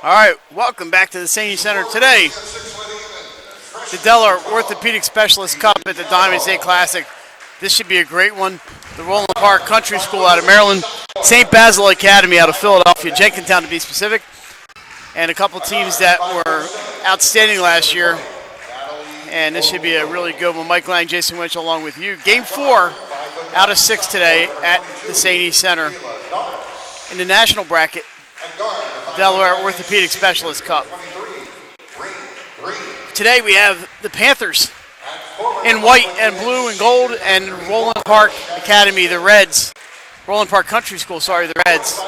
All right, welcome back to the Sandy Center today. The Delaware Orthopaedic Specialist Cup at the Diamond State Classic. This should be a great one. The Roland Park Country School out of Maryland, St. Basil Academy out of Philadelphia, Jenkintown to be specific, and a couple teams that were outstanding last year. And this should be a really good one. Mike Lang, Jason Winch along with you. Game 4 out of 6 today at the Sandy Center. In the national bracket, Delaware Orthopaedic Specialist Cup. Today we have the Panthers in white and blue and gold, and Roland Park Academy, the Reds. Roland Park Country School, sorry, the Reds.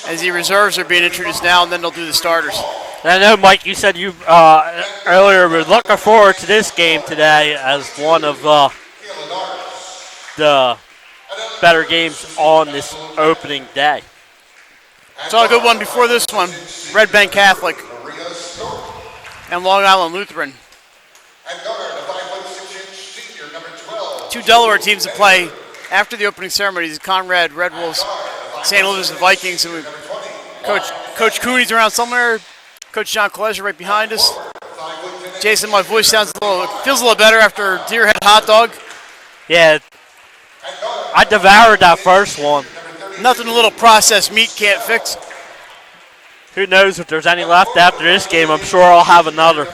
As the reserves are being introduced now, and then they'll do the starters. I know, Mike, you said you earlier were looking forward to this game today as one of the better games on this opening day. Saw a good one before this one. Red Bank Catholic and Long Island Lutheran. Two Delaware teams to play after the opening ceremonies: Conrad Red Wolves, St. Louis Vikings. And Coach Cooney's around somewhere. Coach John Kolesha right behind us. Jason, my voice feels a little better after deer head hot dog. Yeah, I devoured that first one. Nothing a little processed meat can't fix. Who knows if there's any left after this game? I'm sure I'll have another.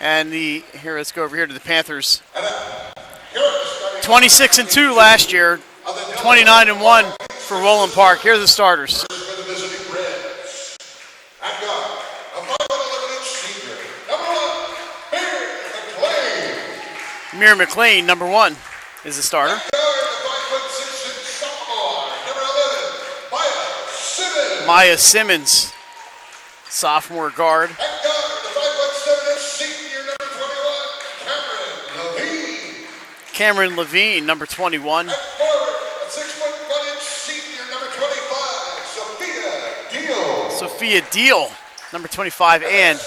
And let's go over here to the Panthers. 26-2 last year, 29-1 for Roland Park. Here are the starters. Amir McLean, number 1, is the starter. Maya Simmons, sophomore guard. Cameron Levine, number 21. Sophia Deal, number 25, and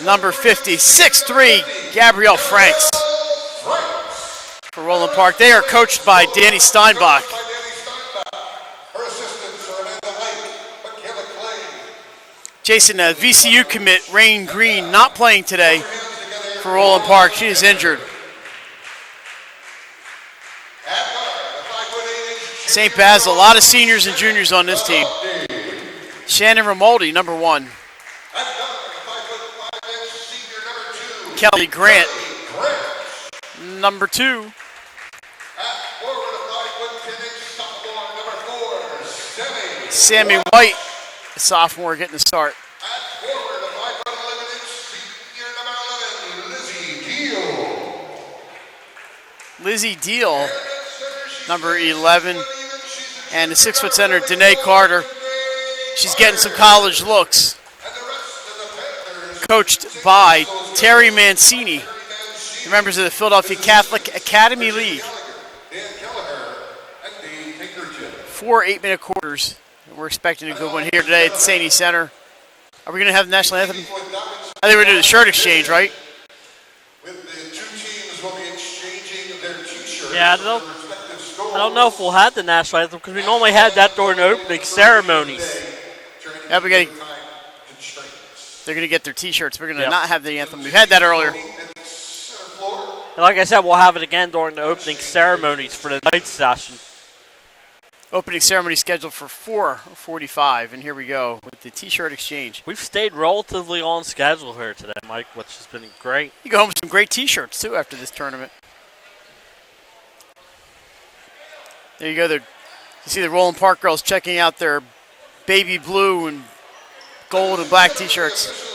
number 50, 6'3", Gabrielle Franks. For Roland Park, they are coached by Danny Steinbach. Jason, VCU commit Rain Green not playing today for Roland Park. She is injured. St. Basil, a lot of seniors and juniors on this team. Shannon Romaldi, number 1. Kelly Grant, number 2. Sammy White, a sophomore, getting the start. Lizzie Deal, number 11. And the 6-foot center, Danae Carter. She's getting some college looks. Coached by Terry Mancini, the members of the Philadelphia Catholic Academy League. 4 8-minute quarters. We're expecting a good one here today at the Sandy Center. Are we going to have the national anthem? I think we're going to do the shirt exchange, right? Yeah, I don't know if we'll have the national anthem because we normally have that during the opening ceremonies. Yeah, they're going to get their T-shirts. We're going to not have the anthem. We've had that earlier. And like I said, we'll have it again during the opening ceremonies for the night session. Opening ceremony scheduled for 4:45, and here we go with the T-shirt exchange. We've stayed relatively on schedule here today, Mike, which has been great. You go home with some great T-shirts, too, after this tournament. There you go. You see the Roland Park girls checking out their baby blue and gold and black T-shirts.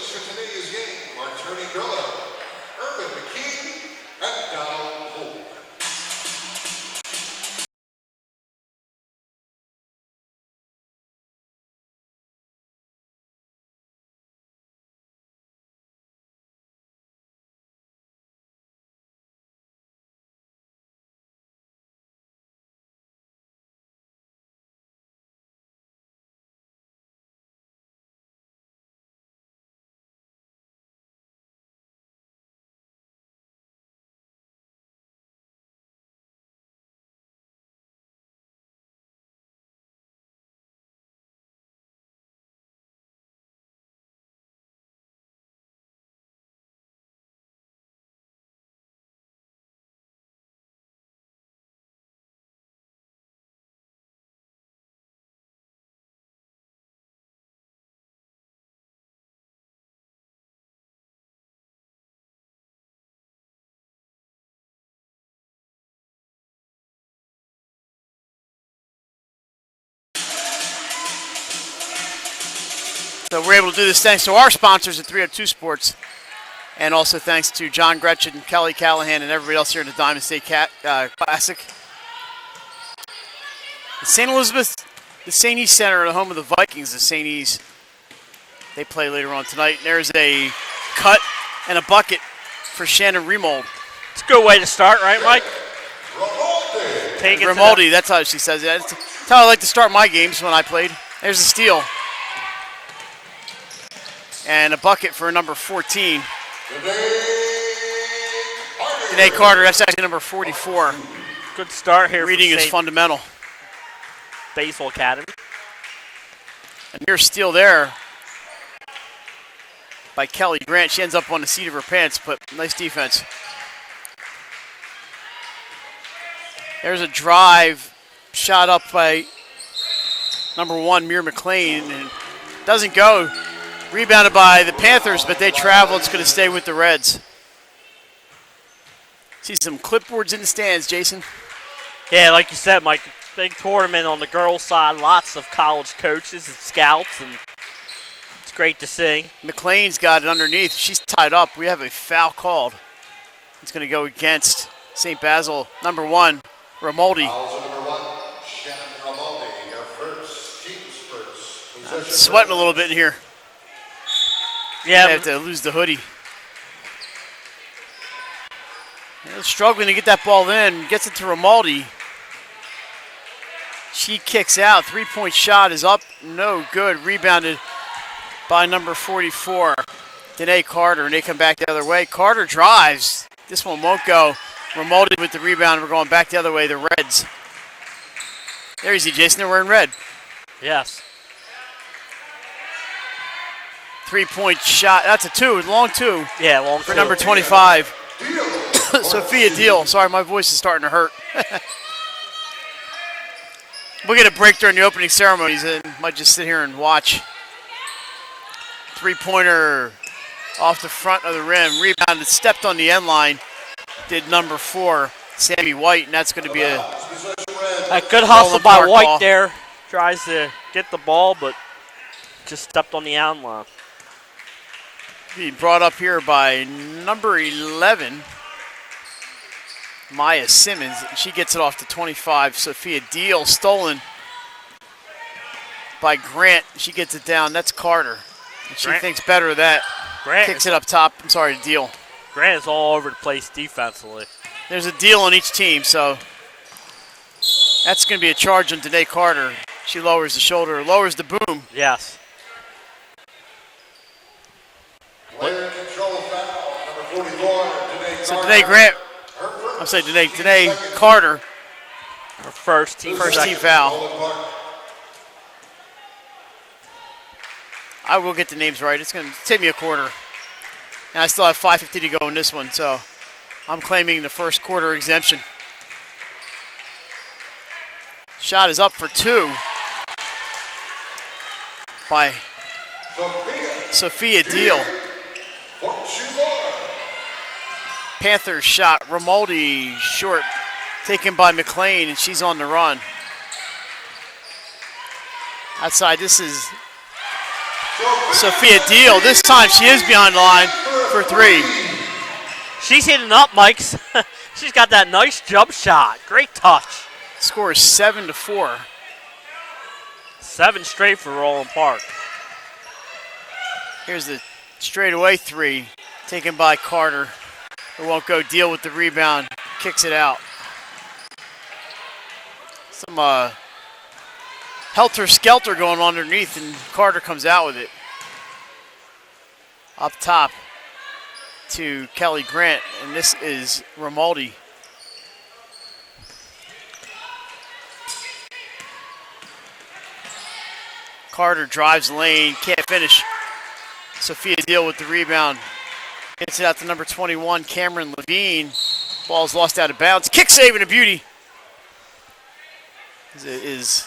So we're able to do this thanks to our sponsors at 302 Sports, and also thanks to John Gretchen, Kelly Callahan, and everybody else here in the Diamond State Classic. The St. Elizabeth, the St. East Center, the home of the Vikings, the St. East. They play later on tonight. There's a cut and a bucket for Shannon Remold. It's a good way to start, right, Mike? Take it Grimaldi, that's how she says it. That's how I like to start my games when I played. There's a steal. And a bucket for number 14. Danae Carter, that's actually number 44. Good start here. Reading is fundamental. Basil Academy. And near steal there by Kelly Grant. She ends up on the seat of her pants, but nice defense. There's a drive shot up by number 1, Muir McLean, and doesn't go. Rebounded by the Panthers, but they travel. It's going to stay with the Reds. See some clipboards in the stands, Jason. Yeah, like you said, Mike, big tournament on the girls' side. Lots of college coaches and scouts, and it's great to see. McLean's got it underneath. She's tied up. We have a foul called. It's going to go against St. Basil, number 1, Ramoldi. I'm sweating a little bit in here. Yeah, I have to lose the hoodie. Struggling to get that ball in. Gets it to Ramaldi. She kicks out. 3-point shot is up. No good. Rebounded by number 44, Danae Carter. And they come back the other way. Carter drives. This one won't go. Ramaldi with the rebound. We're going back the other way. The Reds. There you see, Jason. They're wearing red. Yes. 3-point shot. That's a 2. Long 2. Yeah, long for number 25. Sophia Deal. Sorry, my voice is starting to hurt. We'll get a break during the opening ceremonies and might just sit here and watch. 3-pointer off the front of the rim. Rebounded, stepped on the end line. Did number 4, Sammy White, and that's going to be a good hustle by Park White ball. there. Tries to get the ball, but just stepped on the end line. Being brought up here by number 11, Maya Simmons. She gets it off to 25. Sophia Deal, stolen by Grant. She gets it down. That's Carter. And she thinks better of that. Grant kicks it up top. I'm sorry, Deal. Grant is all over the place defensively. There's a deal on each team, so that's going to be a charge on Danae Carter. She lowers the shoulder, lowers the boom. Yes. So Danae Grant, I'm saying Danae Carter. Her first team foul. I will get the names right. It's going to take me a quarter. And I still have 5:50 to go in this one, so I'm claiming the first quarter exemption. Shot is up for 2 by Sophia Deal. Panthers shot. Ramaldi short, taken by McLean, and she's on the run. Outside, this is Sophia Deal. This time she is behind the line for 3. She's hitting up, Mike. She's got that nice jump shot. Great touch. Score is 7-4. 7 straight for Roland Park. Here's the straightaway 3 taken by Carter. It won't go. Deal with the rebound. Kicks it out. Some helter-skelter going on underneath, and Carter comes out with it. Up top to Kelly Grant, and this is Ramaldi. Carter drives the lane, can't finish. Sophia Deal with the rebound. Gets it out to number 21, Cameron Levine. Ball's lost out of bounds. Kick save and a beauty. It is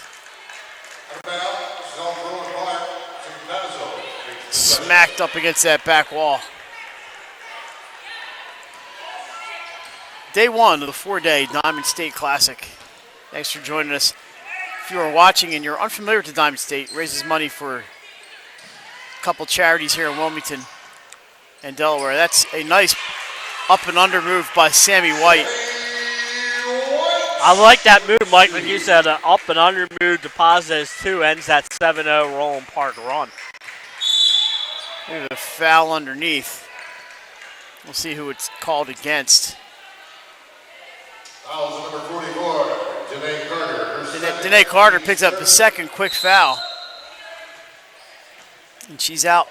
smacked up against that back wall. Day 1 of the 4-day Diamond State Classic. Thanks for joining us. If you are watching and you're unfamiliar with the Diamond State, it raises money for couple charities here in Wilmington and Delaware. That's a nice up and under move by Sammy White. I like that move, Mike. Like you said, an up and under move to Paz's 2 ends that 7-0 Roland Park run. There's a foul underneath. We'll see who it's called against. Foul number 44, Danae Carter. Danae Carter picks up the second quick foul. And she's out.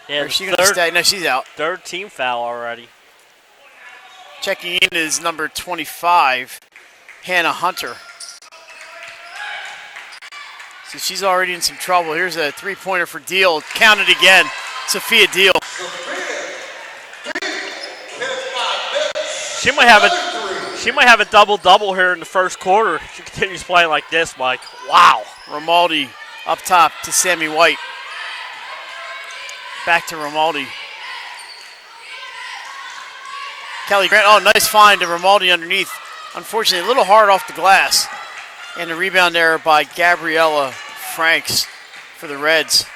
Yeah, or is she going to stay? No, she's out. Third team foul already. Checking in is number 25, Hannah Hunter. So she's already in some trouble. Here's a three-pointer for Deal. Counted again. Sophia Deal. She might have a double-double here in the first quarter. She continues playing like this, Mike. Wow. Romaldi up top to Sammy White. Back to Romaldi. Kelly Grant, oh, nice find to Romaldi underneath. Unfortunately, a little hard off the glass. And the rebound there by Gabriella Franks for the Reds.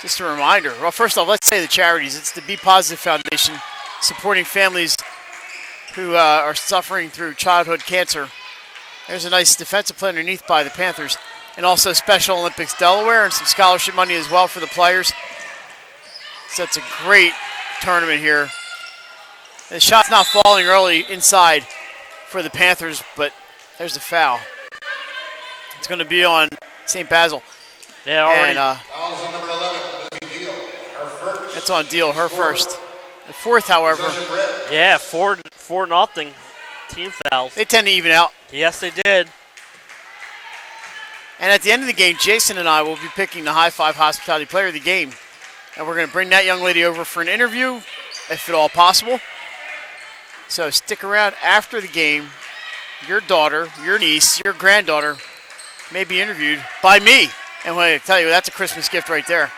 Just a reminder. Well, first off, let's say the charities. It's the Be Positive Foundation, supporting families who are suffering through childhood cancer. There's a nice defensive play underneath by the Panthers. And also Special Olympics Delaware and some scholarship money as well for the players. So it's a great tournament here. And the shot's not falling early inside for the Panthers, but there's a foul. It's going to be on St. Basil. Yeah, already. And that's on Deal, her first. The fourth, however. Yeah, 4-0 team fouls. They tend to even out. Yes, they did. And at the end of the game, Jason and I will be picking the High Five Hospitality Player of the Game. And we're going to bring that young lady over for an interview, if at all possible. So stick around after the game. Your daughter, your niece, your granddaughter may be interviewed by me. And when I tell you, that's a Christmas gift right there.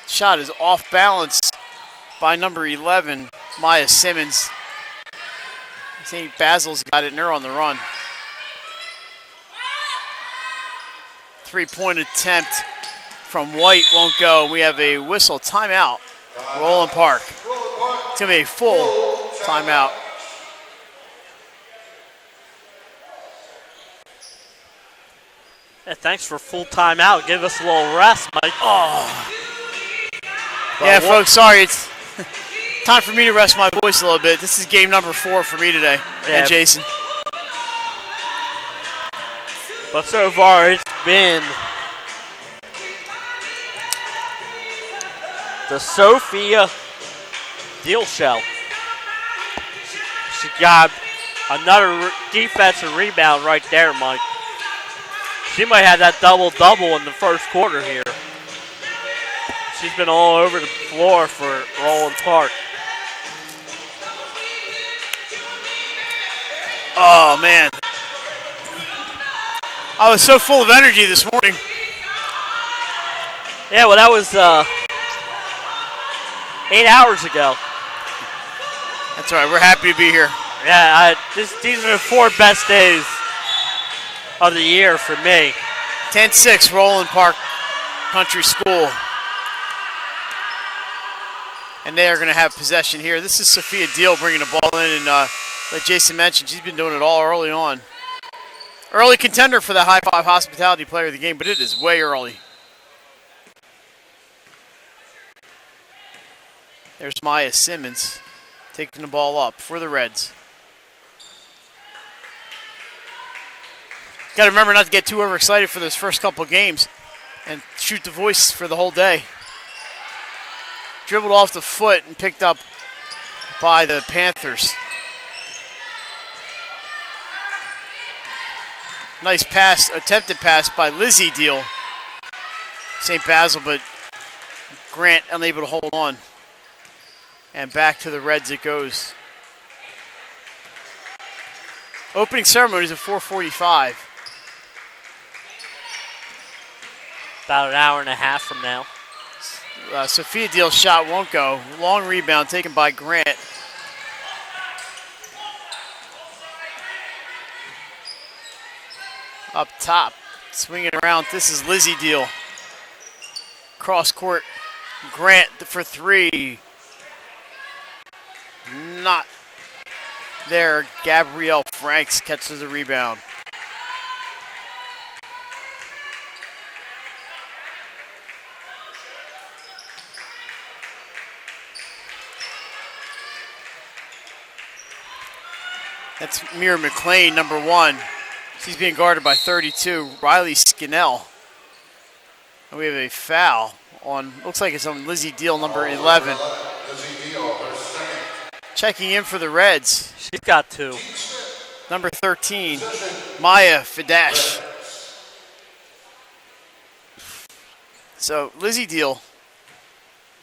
Shot is off balance by number 11, Maya Simmons. St. Basil's got it, and they're on the run. Three-point attempt from White won't go. We have a whistle timeout. Roland Park. It's going to be a full timeout. Yeah, thanks for full timeout. Give us a little rest, Mike. Oh. Yeah, folks, sorry. It's time for me to rest my voice a little bit. This is game number 4 for me today, and Jason. But so far, it's been the Sophia Deal Show. She got another defensive rebound right there, Mike. She might have that double-double in the first quarter here. She's been all over the floor for Roland Park. Oh, man. I was so full of energy this morning. Yeah, well, that was 8 hours ago. That's all right. We're happy to be here. Yeah, these are the 4 best days of the year for me. 10-6, Roland Park Country School. And they are going to have possession here. This is Sophia Deal bringing the ball in, and like Jason mentioned, she's been doing it all early on. Early contender for the High Five Hospitality Player of the Game, but it is way early. There's Maya Simmons taking the ball up for the Reds. Got to remember not to get too overexcited for those first couple games and shoot the voice for the whole day. Dribbled off the foot and picked up by the Panthers. Nice pass, attempted pass by Lizzie Deal. St. Basil, but Grant unable to hold on. And back to the Reds it goes. Opening ceremony is at 4:45. About an hour and a half from now. Sophia Deal's shot won't go. Long rebound taken by Grant. Up top, swinging around. This is Lizzie Deal. Cross court, Grant for three. Not there. Gabrielle Franks catches the rebound. That's Mira McLean, number 1. She's being guarded by 32, Riley Skinnell. And we have a foul on, looks like it's on Lizzie Deal, number 11. Checking in for the Reds. She's got 2. Number 13, Maya Fidash. So Lizzie Deal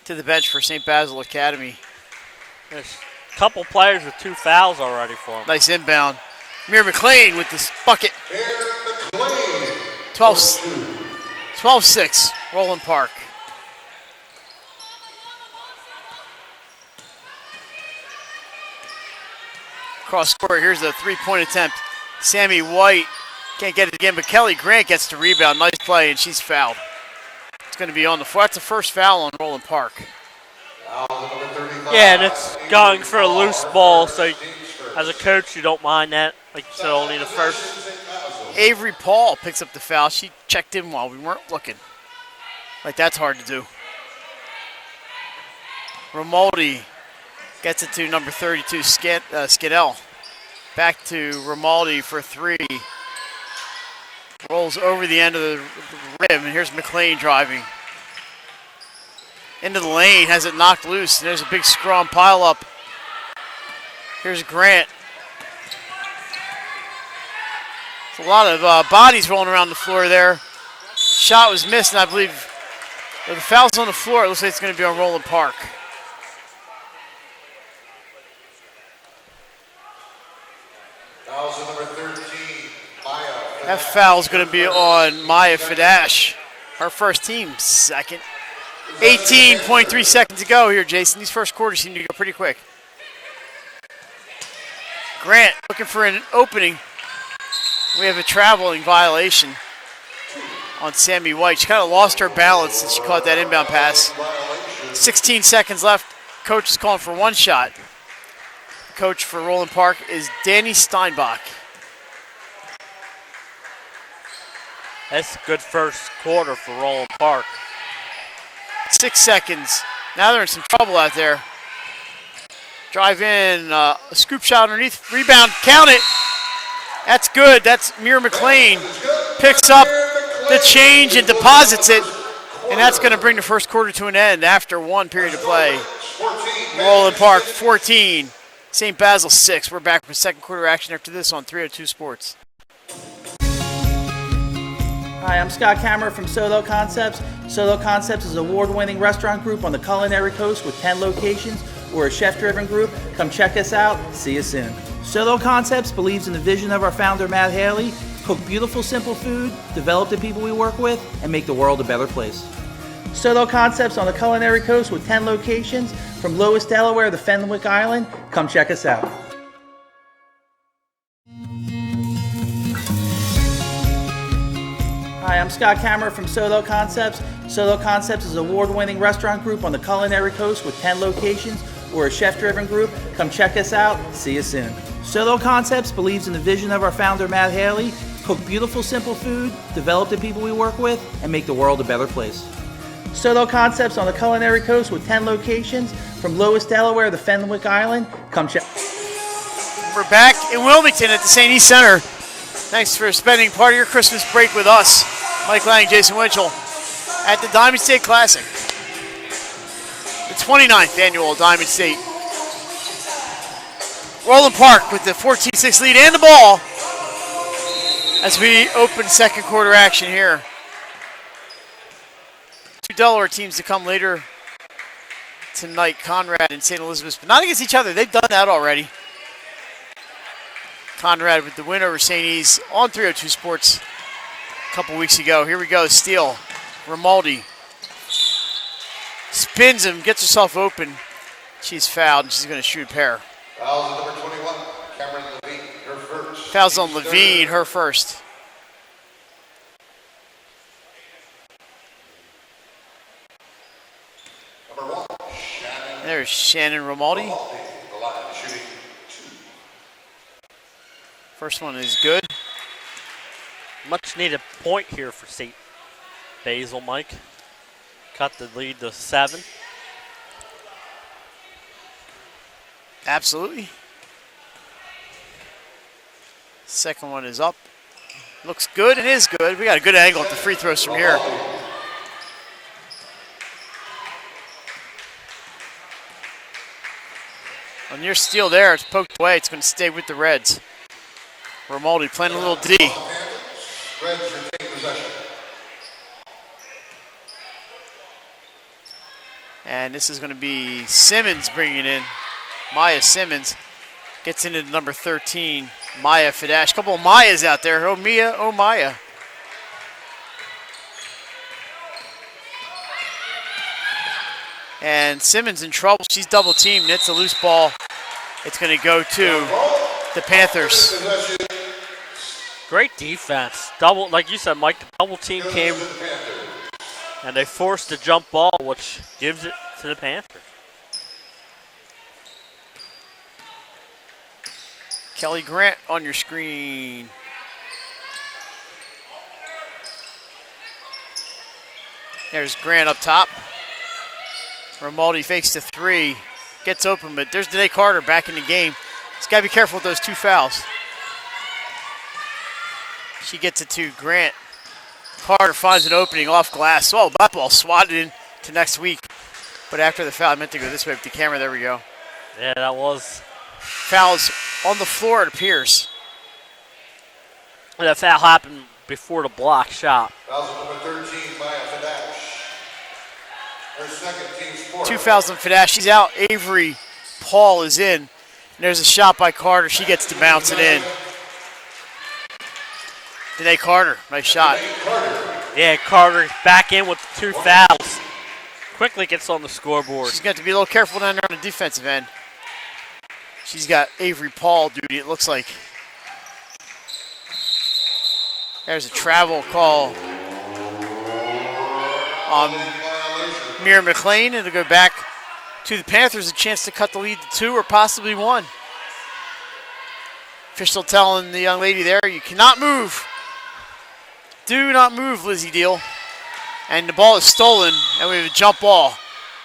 to the bench for St. Basil Academy. There's a couple players with 2 fouls already for them. Nice inbound. Mira McLean with this bucket. 12-6, Roland Park. Cross court, here's the three-point attempt. Sammy White can't get it again, but Kelly Grant gets the rebound. Nice play, and she's fouled. It's going to be on the floor. That's the first foul on Roland Park. Yeah, and it's going for a loose ball, so as a coach, you don't mind that. Like you said, only the first. Avery Paul picks up the foul. She checked in while we weren't looking. Like, that's hard to do. Romaldi gets it to number 32, Skinnell. Back to Romaldi for 3. Rolls over the end of the rim, and here's McLean driving. Into the lane, has it knocked loose. There's a big scrum pile up. Here's Grant. There's a lot of bodies rolling around the floor there. Shot was missed, and I believe the foul's on the floor. It looks like it's going to be on Roland Park. Number 13, Maya. That foul is going to be on Maya Fidash, her first team, second. 18.3 seconds to go here, Jason. These first quarters seem to go pretty quick. Grant looking for an opening. We have a traveling violation on Sammy White. She kind of lost her balance since she caught that inbound pass. 16 seconds left. Coach is calling for 1 shot. Coach for Roland Park is Danny Steinbach. That's a good first quarter for Roland Park. 6 seconds. Now they're in some trouble out there. Drive in, a scoop shot underneath, rebound, count it. That's good. That's Mira McLean. Picks up the change and deposits it. And that's going to bring the first quarter to an end after 1 period of play. Roland Park 14, St. Basil 6. We're back for second quarter action after this on 302 Sports. Hi, I'm Scott Kammerer from Solo Concepts. Solo Concepts is an award-winning restaurant group on the culinary coast with 10 locations. We're a chef-driven group. Come check us out. See you soon. Solo Concepts believes in the vision of our founder, Matt Haley. Cook beautiful, simple food, develop the people we work with, and make the world a better place. Solo Concepts on the culinary coast with 10 locations from Lois, Delaware to Fenwick Island. Come check us out. Hi, I'm Scott Kammerer from Solo Concepts. Solo Concepts is an award-winning restaurant group on the culinary coast with 10 locations. We're a chef-driven group. Come check us out. See you soon. Solo Concepts believes in the vision of our founder, Matt Haley. Cook beautiful, simple food, develop the people we work with, and make the world a better place. Solo Concepts on the culinary coast with 10 locations from Lois, Delaware to Fenwick Island. Come check. We're back in Wilmington at the St. East Center. Thanks for spending part of your Christmas break with us. Mike Lang, Jason Winchell at the Diamond State Classic. The 29th annual Diamond State. Roland Park with the 14-6 lead and the ball as we open second quarter action here. 2 Delaware teams to come later tonight, Conrad and St. Elizabeth's, but not against each other. They've done that already. Conrad with the win over St. E's on 302 Sports a couple weeks ago. Here we go, steal. Romaldi spins him, gets herself open. She's fouled, and she's going to shoot a pair. Fouls on number 21, Cameron Levine, her first. Fouls on Levine, her first. There's Shannon Romaldi. The line shooting 2. First one is good. Much needed point here for St. Basil, Mike. Cut the lead to 7. Absolutely. Second one is up. Looks good and is good. We got a good angle at the free throws from here. On your steal there, it's poked away. It's going to stay with the Reds. Romaldi playing a little D. Reds retain possession. And this is going to be Simmons bringing in. Maya Simmons gets into number 13. Maya Fidash. Couple of Mayas out there. Oh, Mia. Oh, Maya. And Simmons in trouble. She's double teamed. It's a loose ball. It's going to go to the Panthers. Great defense. Double, like you said, Mike, the double team came and they forced the jump ball, which gives it to the Panthers. Kelly Grant on your screen. There's Grant up top. Romaldi fakes the 3. Gets open, but there's Danae Carter back in the game. He's got to be careful with those 2 fouls. She gets it to Grant. Carter finds an opening off glass. Oh, that ball swatted in to next week. But after the foul, I meant to go this way with the camera. There we go. Yeah, that was. Fouls on the floor, it appears. That foul happened before the block shot. Fouls number 13, Maya Fidash. Her second team's 4. 2 fouls on Fidash. She's out. Avery Paul is in. And there's a shot by Carter. She gets to bounce it in. Danae Carter, nice shot. Yeah, Carter back in with 2 fouls. Quickly gets on the scoreboard. She's got to be a little careful down there on the defensive end. She's got Avery Paul duty, it looks like. There's a travel call on Mira McLean, and to go back to the Panthers, a chance to cut the lead to 2 or possibly 1. Official telling the young lady there, you cannot move. Do not move, Lizzie Deal. And the ball is stolen, and we have a jump ball.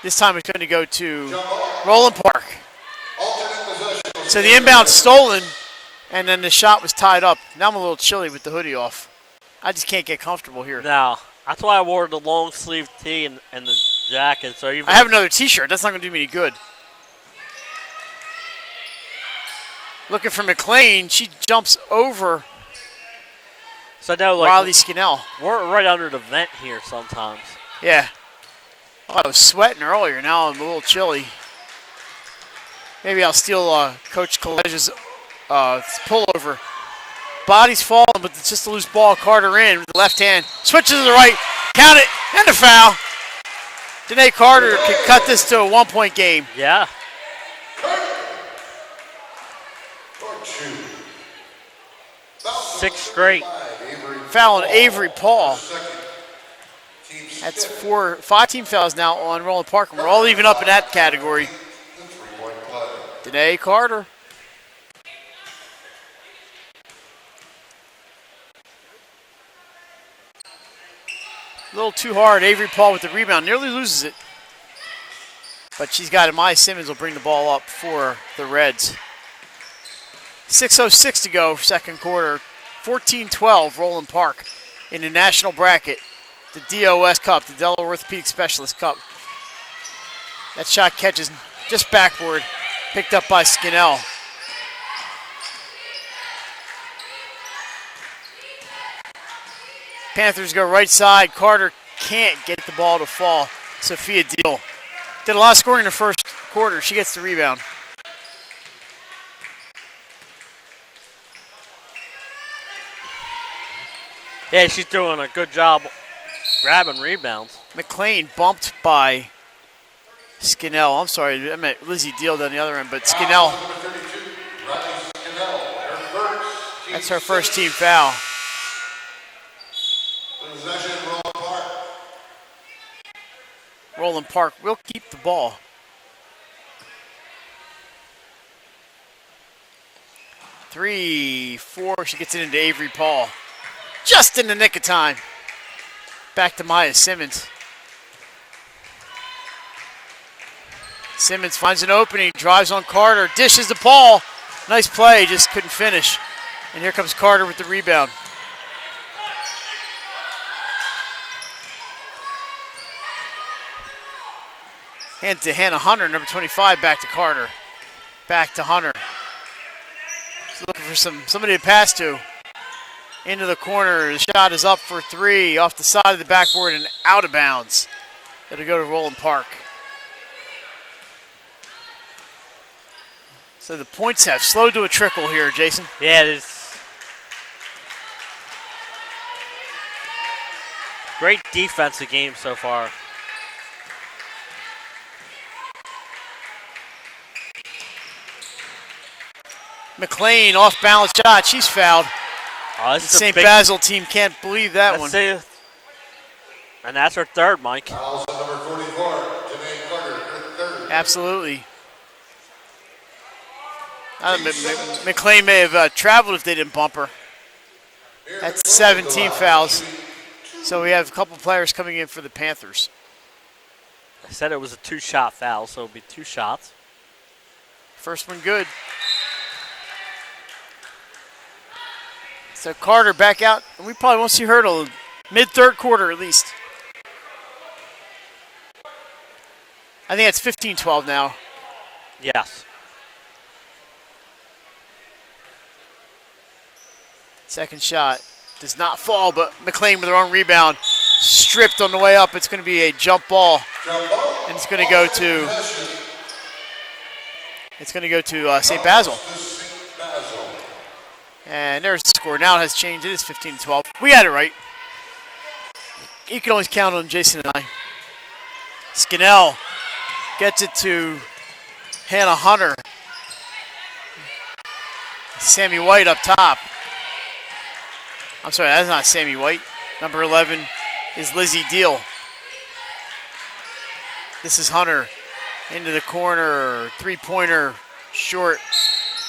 This time it's going to go to Roland Park. So the inbound stolen, and then the shot was tied up. Now I'm a little chilly with the hoodie off. I just can't get comfortable here. No, that's why I wore the long sleeve tee and the jacket. So even I have another t-shirt. That's not going to do me any good. Looking for McLean. She jumps over so now, like, Riley Skinnell. We're right under the vent here sometimes. Yeah. Oh, I was sweating earlier. Now I'm a little chilly. Maybe I'll steal Coach Colege's pullover. Body's falling, but it's just a loose ball. Carter in with the left hand. Switches to the right. Count it. And a foul. Danae Carter can cut this to a 1-point game. Yeah. Six straight. Foul on Avery Paul. That's 5 team fouls now on Roland Park, and we're all even up in that category. Danae Carter. A little too hard. Avery Paul with the rebound. Nearly loses it. But she's got it. Maya Simmons will bring the ball up for the Reds. 6:06 to go, second quarter. 14-12, Roland Park in the national bracket. The DOS Cup, the Delaware Orthopaedic Specialist Cup. That shot catches just backboard. Picked up by Skinnell. Panthers go right side. Carter can't get the ball to fall. Sophia Deal did a lot of scoring in the first quarter. She gets the rebound. Yeah, she's doing a good job grabbing rebounds. McLean bumped by Skinnell. I'm sorry, I meant Lizzie Deal down the other end, but Skinnell. That's her first team foul. Roland Park will keep the ball. 3, 4. She gets it into Avery Paul. Just in the nick of time. Back to Maya Simmons. Simmons finds an opening, drives on Carter, dishes to Paul. Nice play, just couldn't finish. And here comes Carter with the rebound. Hand to Hannah Hunter, number 25, back to Carter. Back to Hunter. She's looking for somebody to pass to. Into the corner, the shot is up for 3, off the side of the backboard and out of bounds. It'll go to Roland Park. So the points have slowed to a trickle here, Jason. Yeah, it is. Great defensive game so far. McLean, off-balance shot. She's fouled. Oh, The St. Basil team can't believe that one. And that's her third, Mike. Fouls on number 44, Janae Carter, her third. Absolutely. McLean may have traveled if they didn't bump her. That's 17 fouls. So we have a couple players coming in for the Panthers. I said it was a 2-shot foul, so it'll be 2 shots. First one good. So Carter back out, and we probably won't see her till mid-third quarter at least. I think it's 15-12 now. Yes. Second shot does not fall, but McLean with her own rebound. Stripped on the way up. It's going to be a jump ball. And it's going to go to St. Basil. And there's the score. Now it has changed. It is 15-12. We had it right. You can always count on Jason and I. Skinnell gets it to Hannah Hunter. Sammy White up top. I'm sorry, that's not Sammy White. Number 11 is Lizzie Deal. This is Hunter into the corner. Three-pointer, short.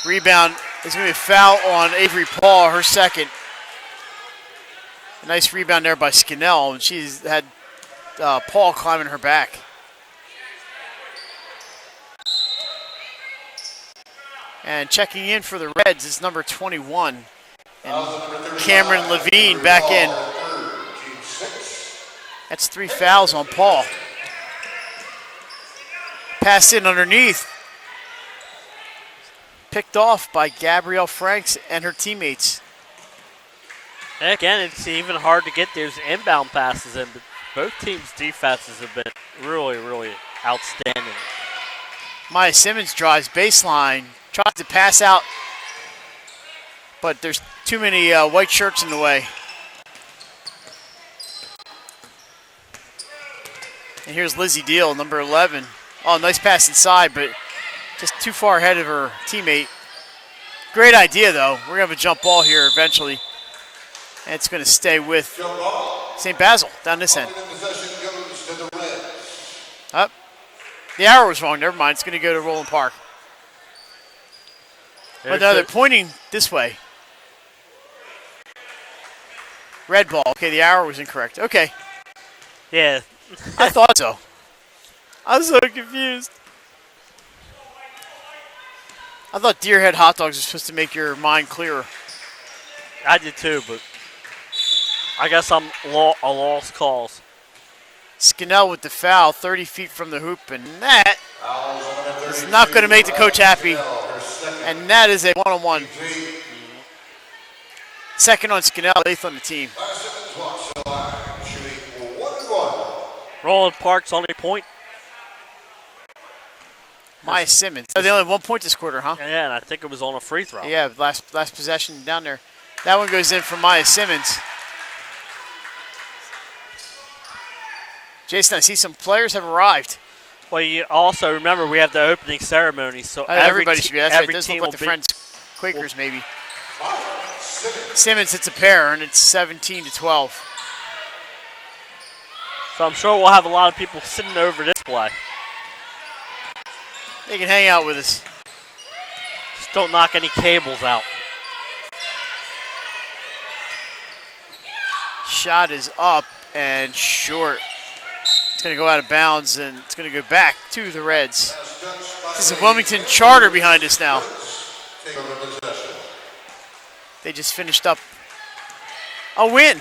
Rebound. There's going to be a foul on Avery Paul, her second. A nice rebound there by Skinnell, and she's had Paul climbing her back. And checking in for the Reds is number 21. And Cameron Levine back in. That's 3 fouls on Paul. Pass in underneath. Picked off by Gabrielle Franks and her teammates. And again, it's even hard to get those inbound passes in, but both teams' defenses have been really, really outstanding. Maya Simmons drives baseline, tries to pass out, but there's too many white shirts in the way. And here's Lizzie Deal, number 11. Oh, nice pass inside, but just too far ahead of her teammate. Great idea, though. We're going to have a jump ball here eventually. And it's going to stay with St. Basil down this end. Up. The arrow was wrong. Never mind. It's going to go to Roland Park. But no, they're pointing this way. Red ball. Okay, the arrow was incorrect. Okay. Yeah. I thought so. I was so confused. I thought deer head hot dogs were supposed to make your mind clearer. I did too, but I guess I'm a lost cause. Skinnell with the foul, 30 feet from the hoop, and that is not going to make the coach happy. And that is a one-on-one. Second on Skinnell, 8th on the team. Roland Park's on a point. Maya Simmons. Oh, they only have 1 point this quarter, huh? Yeah, and I think it was on a free throw. Yeah, last possession down there. That one goes in for Maya Simmons. Jason, I see some players have arrived. Well, you also remember we have the opening ceremony, so everybody should be. That's right. It does team look like the will Friends Quakers, maybe. Simmons hits a pair, and it's 17-12. So I'm sure we'll have a lot of people sitting over this play. They can hang out with us. Just don't knock any cables out. shot is up and short. It's going to go out of bounds, and it's going to go back to the Reds. This is a Wilmington Charter behind us now. They just finished up a win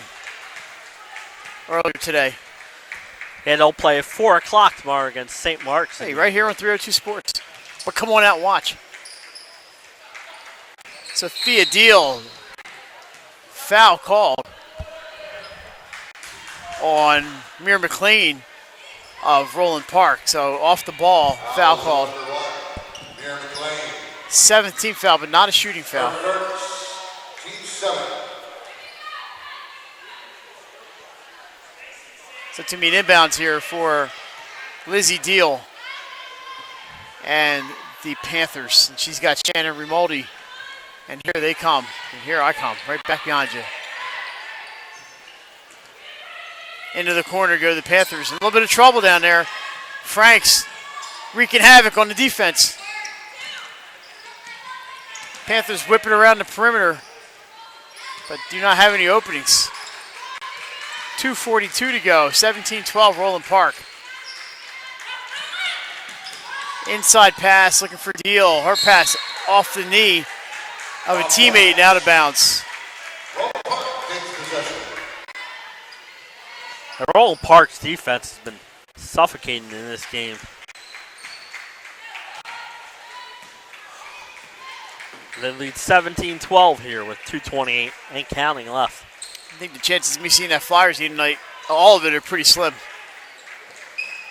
earlier today. And they'll play at 4 o'clock tomorrow against St. Mark's. Hey, right here on 302 Sports. But come on out and watch. Sophia Deal. Foul called on Mir McLean of Roland Park. So off the ball, foul called. 17th foul, but not a shooting foul. So to mean inbounds here for Lizzie Deal and the Panthers. And she's got Shannon Rimaldi. And here they come. And here I come, right back behind you. Into the corner go the Panthers. A little bit of trouble down there. Franks wreaking havoc on the defense. Panthers whipping around the perimeter, but do not have any openings. 2:42 to go, 17-12 Roland Park. Inside pass, looking for Deal. Her pass off the knee of a teammate and out of bounds. The Roland Park's defense has been suffocating in this game. They lead 17-12 here with 2:28 and counting left. I think the chances of me seeing that Flyers game tonight, all of it are pretty slim.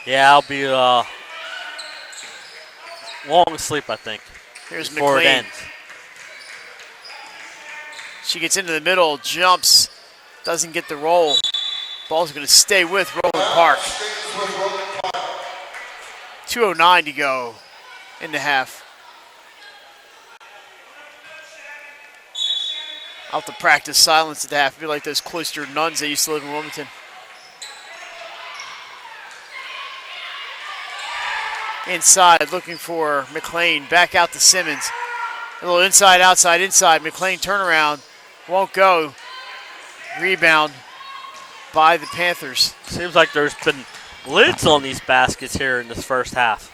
Yeah, I'll be long asleep, I think. Here's before it McLean. ends. She gets into the middle, jumps, doesn't get the roll. Ball's going to stay with Roland Park. 2:09 to go in the half. I'll have to practice silence at the half. Be like those cloistered nuns that used to live in Wilmington. Inside, looking for McLean. Back out to Simmons. A little inside, outside, inside. McLean turnaround. Won't go. Rebound by the Panthers. Seems like there's been lids on these baskets here in this first half.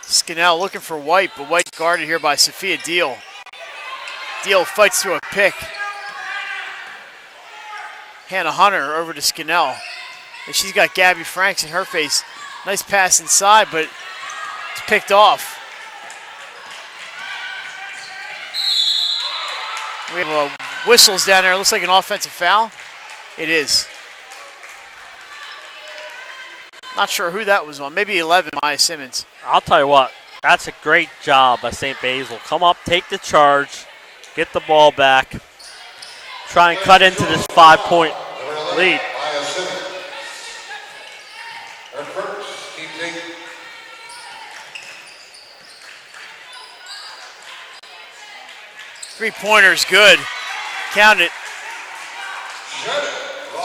Scannell looking for White, but White guarded here by Sophia Deal. Deal fights through a pick. Hannah Hunter over to Scannell. And she's got Gabby Franks in her face. Nice pass inside, but it's picked off. We have whistles down there. It looks like an offensive foul. It is. Not sure who that was on. Maybe 11, Maya Simmons. I'll tell you what, that's a great job by St. Basil. Come up, take the charge, get the ball back, try and cut into this 5-point lead. Three-pointer's good. Count it.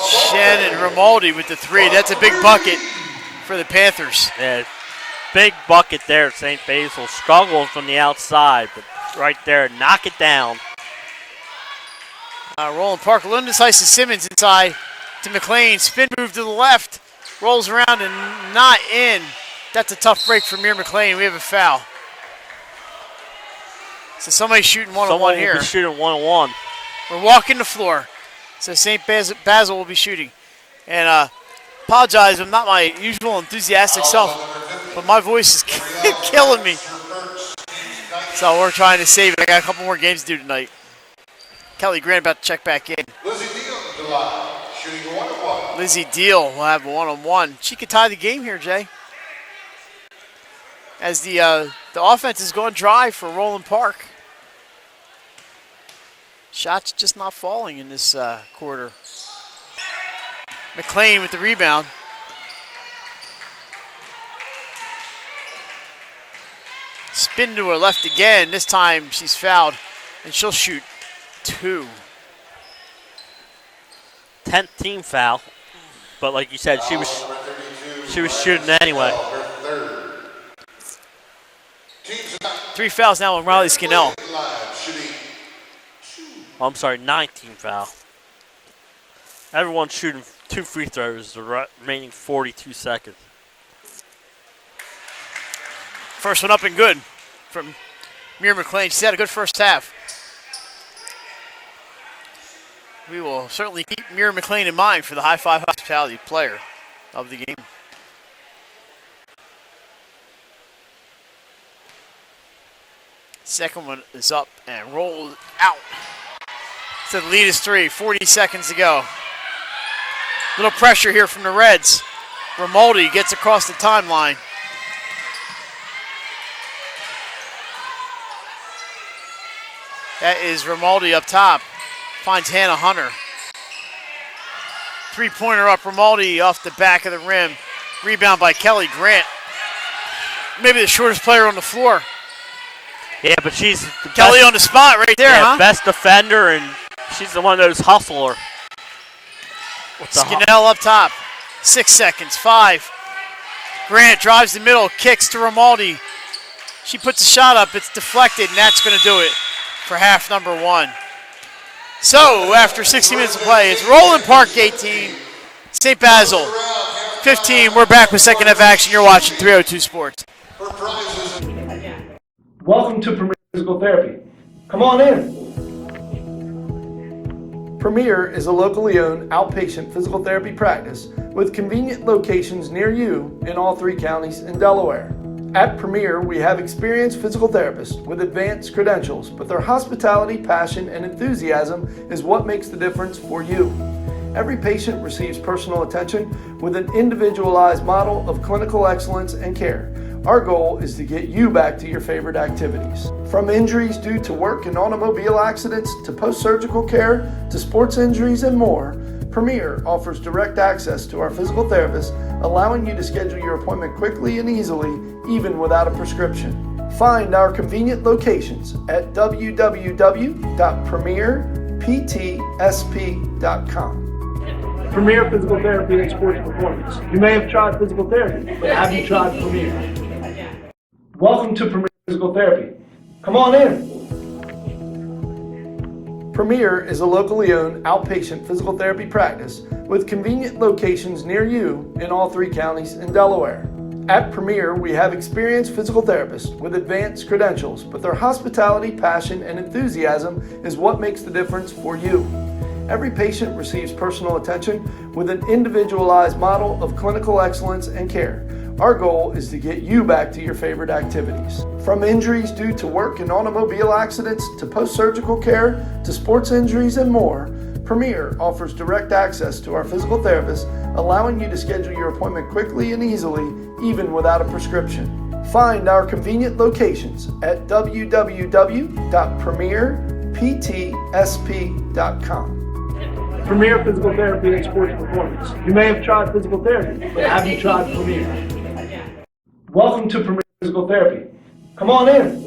Shannon Rimaldi with the three. That's a big bucket for the Panthers. Yeah, big bucket there. St. Basil struggles from the outside, but right there, knock it down. Roland Park, a little indecisive. Simmons inside to McLean. Spin move to the left. Rolls around and not in. That's a tough break for Mir McLean. We have a foul. So somebody's shooting one-on-one here. Someone will be shooting one-on-one. We're walking the floor. So St. Basil will be shooting. And apologize, I'm not my usual enthusiastic self, but my voice is killing me. So we're trying to save it. I got a couple more games to do tonight. Kelly Grant about to check back in. Lizzie Deal will have a one-on-one. She could tie the game here, Jay. As the offense is going dry for Roland Park. Shots just not falling in this quarter. McLean with the rebound. Spin to her left again. This time she's fouled, and she'll shoot two. 10th team foul, but like you said, she was shooting anyway. Three fouls now on Riley Scannell. Oh, I'm sorry, 19 foul. Everyone's shooting 2 free throws, the remaining 42 seconds. First one up and good from Mira McLean. She's had a good first half. We will certainly keep Mira McLean in mind for the High Five Hospitality player of the game. Second one is up and rolled out. So the lead is 3, 40 seconds to go. Little pressure here from the Reds. Romaldi gets across the timeline. That is Romaldi up top. Finds Hannah Hunter. Three-pointer up, Romaldi off the back of the rim. Rebound by Kelly Grant. Maybe the shortest player on the floor. Yeah, but she's the Kelly best, on the spot right there, huh? best defender, and she's the one of those hustler. Scannell up top. 6 seconds, 5. Grant drives the middle, kicks to Romaldi. She puts a shot up, it's deflected, and that's going to do it for half number 1. So, after 60 minutes of play, it's Roland Park 18, St. Basil 15. We're back with second half action. You're watching 302 Sports. Welcome to Premier Physical Therapy. Come on in. Premier is a locally owned outpatient physical therapy practice with convenient locations near you in all 3 counties in Delaware. At Premier, we have experienced physical therapists with advanced credentials, but their hospitality, passion, and enthusiasm is what makes the difference for you. Every patient receives personal attention with an individualized model of clinical excellence and care. Our goal is to get you back to your favorite activities. From injuries due to work and automobile accidents to post-surgical care to sports injuries and more, Premier offers direct access to our physical therapists, allowing you to schedule your appointment quickly and easily, even without a prescription. Find our convenient locations at www.premierptsp.com. Premier Physical Therapy and Sports Performance. You may have tried physical therapy, but have you tried Premier? Welcome to Premier Physical Therapy. Come on in. Premier is a locally owned outpatient physical therapy practice with convenient locations near you in all 3 counties in Delaware. At Premier, we have experienced physical therapists with advanced credentials, but their hospitality, passion, and enthusiasm is what makes the difference for you. Every patient receives personal attention with an individualized model of clinical excellence and care. Our goal is to get you back to your favorite activities. From injuries due to work and automobile accidents to post-surgical care to sports injuries and more, Premier offers direct access to our physical therapists, allowing you to schedule your appointment quickly and easily, even without a prescription. Find our convenient locations at www.premierptsp.com. Premier Physical Therapy and Sports Performance. You may have tried physical therapy, but have you tried Premier? Welcome to Premier Physical Therapy. Come on in.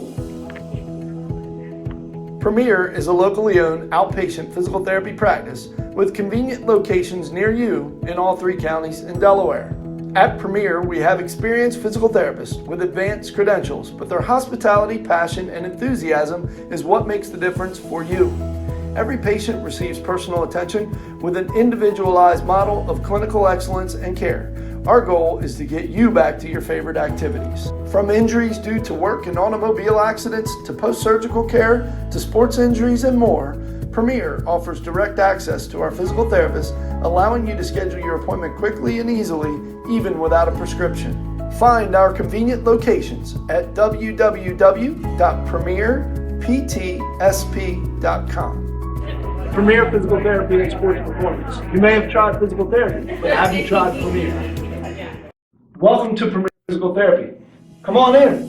Premier is a locally owned outpatient physical therapy practice with convenient locations near you in all 3 counties in Delaware. At Premier, we have experienced physical therapists with advanced credentials, but their hospitality, passion, and enthusiasm is what makes the difference for you. Every patient receives personal attention with an individualized model of clinical excellence and care. Our goal is to get you back to your favorite activities. From injuries due to work and automobile accidents to post-surgical care to sports injuries and more, Premier offers direct access to our physical therapists, allowing you to schedule your appointment quickly and easily, even without a prescription. Find our convenient locations at www.premierptsp.com. Premier Physical Therapy and Sports Performance. You may have tried physical therapy, but have you tried Premier? Welcome to Premier Physical Therapy. Come on in.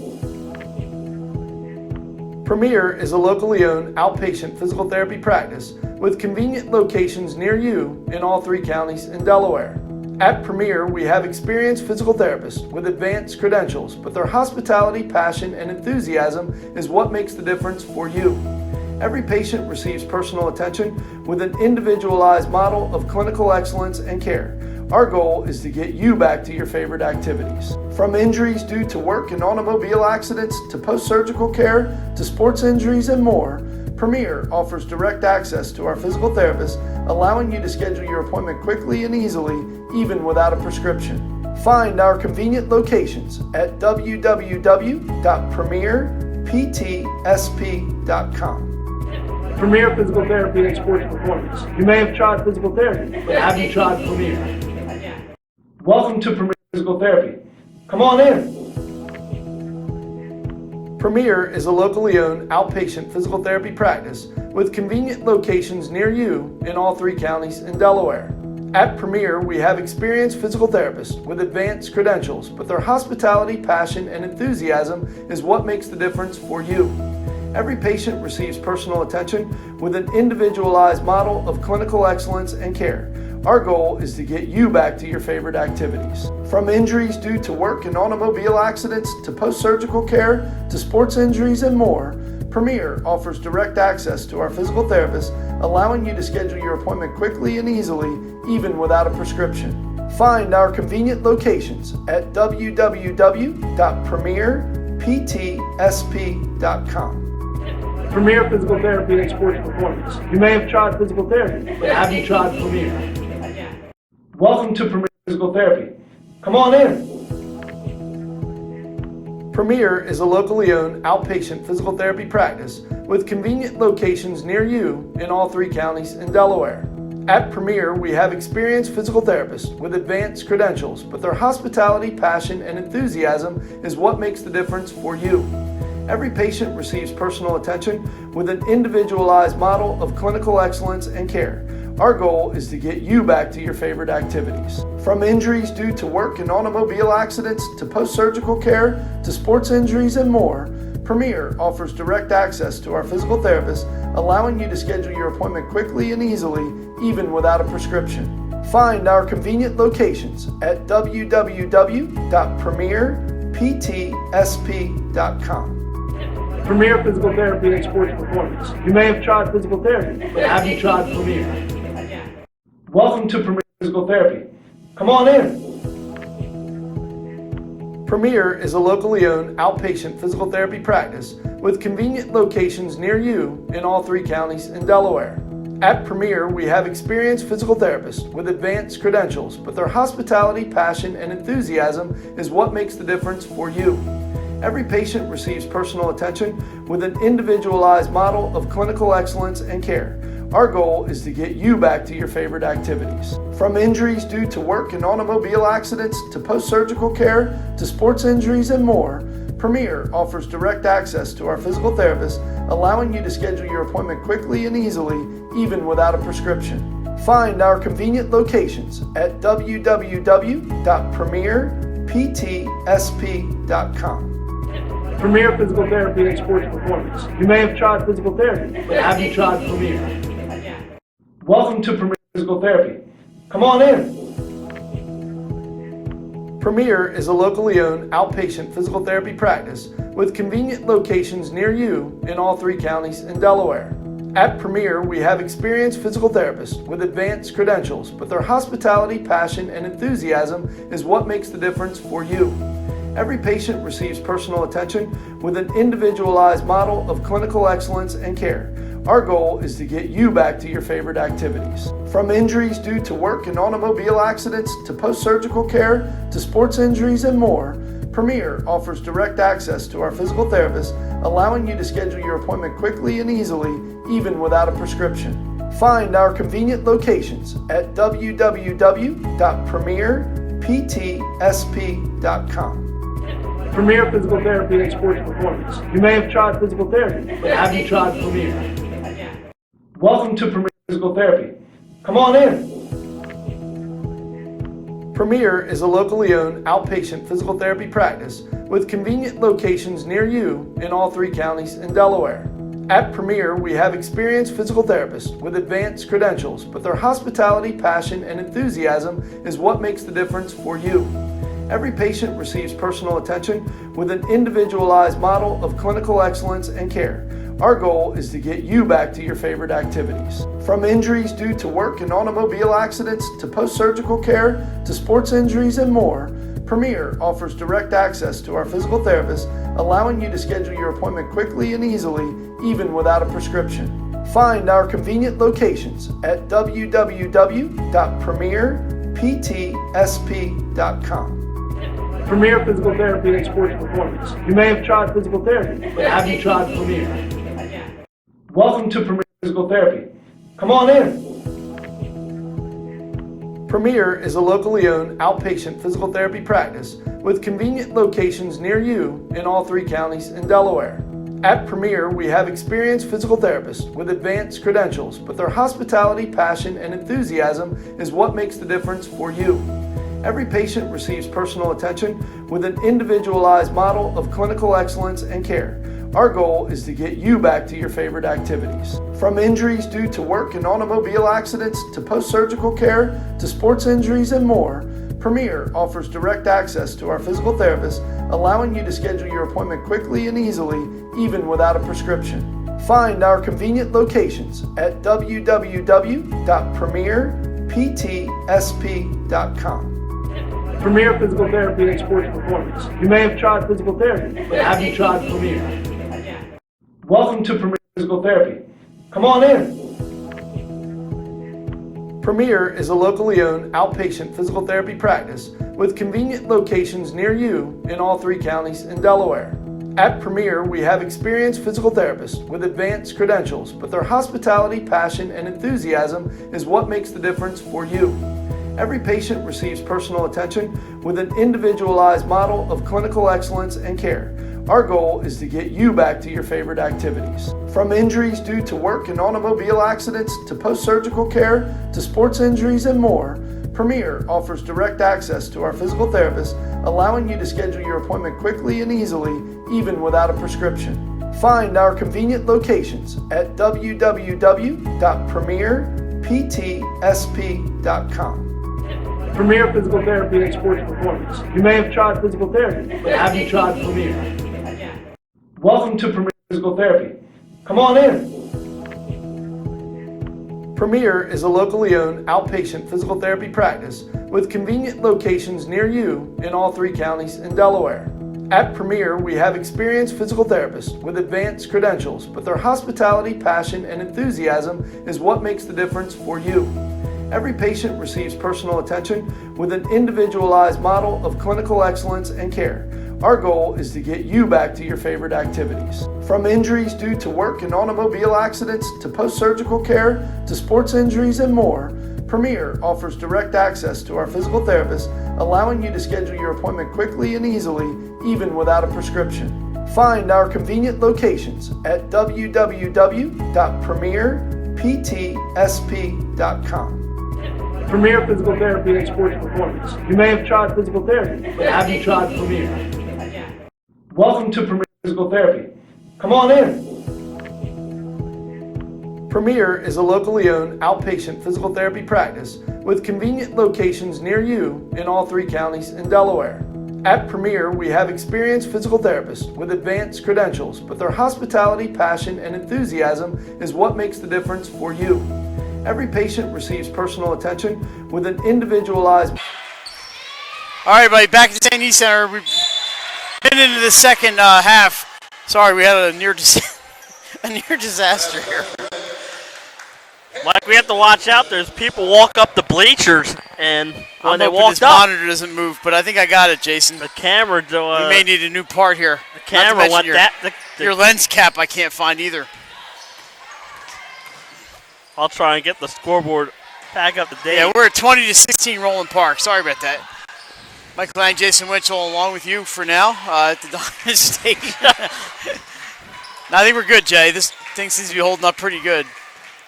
Premier is a locally owned outpatient physical therapy practice with convenient locations near you in all 3 counties in Delaware. At Premier, we have experienced physical therapists with advanced credentials, but their hospitality, passion, and enthusiasm is what makes the difference for you. Every patient receives personal attention with an individualized model of clinical excellence and care. Our goal is to get you back to your favorite activities. From injuries due to work and automobile accidents to post-surgical care to sports injuries and more, Premier offers direct access to our physical therapist, allowing you to schedule your appointment quickly and easily, even without a prescription. Find our convenient locations at www.premierptsp.com. Premier Physical Therapy and Sports Performance. You may have tried physical therapy, but have you tried Premier? Welcome to Premier Physical Therapy. Come on in. Premier is a locally owned outpatient physical therapy practice with convenient locations near you in all 3 counties in Delaware. At Premier, we have experienced physical therapists with advanced credentials, but their hospitality, passion, and enthusiasm is what makes the difference for you. Every patient receives personal attention with an individualized model of clinical excellence and care. Our goal is to get you back to your favorite activities. From injuries due to work and automobile accidents to post-surgical care to sports injuries and more, Premier offers direct access to our physical therapist, allowing you to schedule your appointment quickly and easily, even without a prescription. Find our convenient locations at www.premierptsp.com. Premier Physical Therapy and Sports Performance. You may have tried physical therapy, but have you tried Premier? Welcome to Premier Physical Therapy. Come on in. Premier is a locally owned outpatient physical therapy practice with convenient locations near you in all 3 counties in Delaware. At Premier, we have experienced physical therapists with advanced credentials, but their hospitality, passion, and enthusiasm is what makes the difference for you. Every patient receives personal attention with an individualized model of clinical excellence and care. Our goal is to get you back to your favorite activities. From injuries due to work and automobile accidents to post-surgical care to sports injuries and more, Premier offers direct access to our physical therapist, allowing you to schedule your appointment quickly and easily, even without a prescription. Find our convenient locations at www.premierptsp.com. Premier Physical Therapy and Sports Performance. You may have tried physical therapy, but have you tried Premier? Welcome to Premier Physical Therapy. Come on in. Premier is a locally owned outpatient physical therapy practice with convenient locations near you in all 3 counties in Delaware. At Premier, we have experienced physical therapists with advanced credentials, but their hospitality, passion, and enthusiasm is what makes the difference for you. Every patient receives personal attention with an individualized model of clinical excellence and care. Our goal is to get you back to your favorite activities. From injuries due to work and automobile accidents to post-surgical care to sports injuries and more, Premier offers direct access to our physical therapist, allowing you to schedule your appointment quickly and easily, even without a prescription. Find our convenient locations at www.premierptsp.com. Premier Physical Therapy and Sports Performance. You may have tried physical therapy, but have you tried Premier? Welcome to Premier Physical Therapy. Come on in. Premier is a locally owned outpatient physical therapy practice with convenient locations near you in all 3 counties in Delaware. At Premier, we have experienced physical therapists with advanced credentials, but their hospitality, passion, and enthusiasm is what makes the difference for you. Every patient receives personal attention with an individualized model of clinical excellence and care. Our goal is to get you back to your favorite activities. From injuries due to work and automobile accidents to post-surgical care to sports injuries and more, Premier offers direct access to our physical therapist, allowing you to schedule your appointment quickly and easily, even without a prescription. Find our convenient locations at www.premierptsp.com. Premier Physical Therapy and Sports Performance. You may have tried physical therapy, but have you tried Premier? Welcome to Premier Physical Therapy. Come on in. Premier is a locally owned outpatient physical therapy practice with convenient locations near you in all 3 counties in Delaware. At Premier, we have experienced physical therapists with advanced credentials, but their hospitality, passion, and enthusiasm is what makes the difference for you. Every patient receives personal attention with an individualized model of clinical excellence and care. Our goal is to get you back to your favorite activities. From injuries due to work and automobile accidents to post-surgical care to sports injuries and more, Premier offers direct access to our physical therapist, allowing you to schedule your appointment quickly and easily, even without a prescription. Find our convenient locations at www.premierptsp.com. Premier Physical Therapy and Sports Performance. You may have tried physical therapy, but have you tried Premier? Welcome to Premier Physical Therapy. Come on in. Premier is a locally owned outpatient physical therapy practice with convenient locations near you in all 3 counties in Delaware. At Premier, we have experienced physical therapists with advanced credentials, but their hospitality, passion, and enthusiasm is what makes the difference for you. Every patient receives personal attention with an individualized model of clinical excellence and care. Our goal is to get you back to your favorite activities. From injuries due to work and automobile accidents to post-surgical care to sports injuries and more, Premier offers direct access to our physical therapist, allowing you to schedule your appointment quickly and easily, even without a prescription. Find our convenient locations at www.premierptsp.com. Premier Physical Therapy and Sports Performance. You may have tried physical therapy, but have you tried Premier? Welcome to Premier Physical Therapy. Come on in. Premier is a locally owned outpatient physical therapy practice with convenient locations near you in all 3 counties in Delaware. At Premier, we have experienced physical therapists with advanced credentials, but their hospitality, passion, and enthusiasm is what makes the difference for you. Every patient receives personal attention with an individualized model of clinical excellence and care. Our goal is to get you back to your favorite activities. From injuries due to work and automobile accidents to post-surgical care to sports injuries and more, Premier offers direct access to our physical therapist, allowing you to schedule your appointment quickly and easily, even without a prescription. Find our convenient locations at www.premierptsp.com. Premier Physical Therapy and Sports Performance. You may have tried physical therapy, but have you tried Premier? Welcome to Premier Physical Therapy. Come on in. Premier is a locally owned outpatient physical therapy practice with convenient locations near you in all 3 counties in Delaware. At Premier, we have experienced physical therapists with advanced credentials, but their hospitality, passion, and enthusiasm is what makes the difference for you. Every patient receives personal attention with an individualized model of clinical excellence and care. Our goal is to get you back to your favorite activities. From injuries due to work and automobile accidents to post-surgical care to sports injuries and more, Premier offers direct access to our physical therapist, allowing you to schedule your appointment quickly and easily, even without a prescription. Find our convenient locations at www.premierptsp.com. Premier Physical Therapy and Sports Performance. You may have tried physical therapy, but have you tried Premier? Welcome to Premier Physical Therapy. Come on in. Premier is a locally owned outpatient physical therapy practice with convenient locations near you in all 3 counties in Delaware. At Premier, we have experienced physical therapists with advanced credentials, but their hospitality, passion, and enthusiasm is what makes the difference for you. Every patient receives personal attention with an individualized... All right, everybody, back at the St. E Center. We've been into the second half. Sorry, we had a near disaster here. Mike, we have to watch out. There's people walk up the bleachers, and when they walk this up, monitor doesn't move, but I think I got it, Jason. the camera We may need a new part here. the camera went Your lens cap I can't find either. I'll try and get the scoreboard back up to date. Yeah, we're at 20-16 Roland Park. Sorry about that. Michael Lang, Jason Winchell along with you for now at the Diamond Station. No, I think we're good, Jay. This thing seems to be holding up pretty good.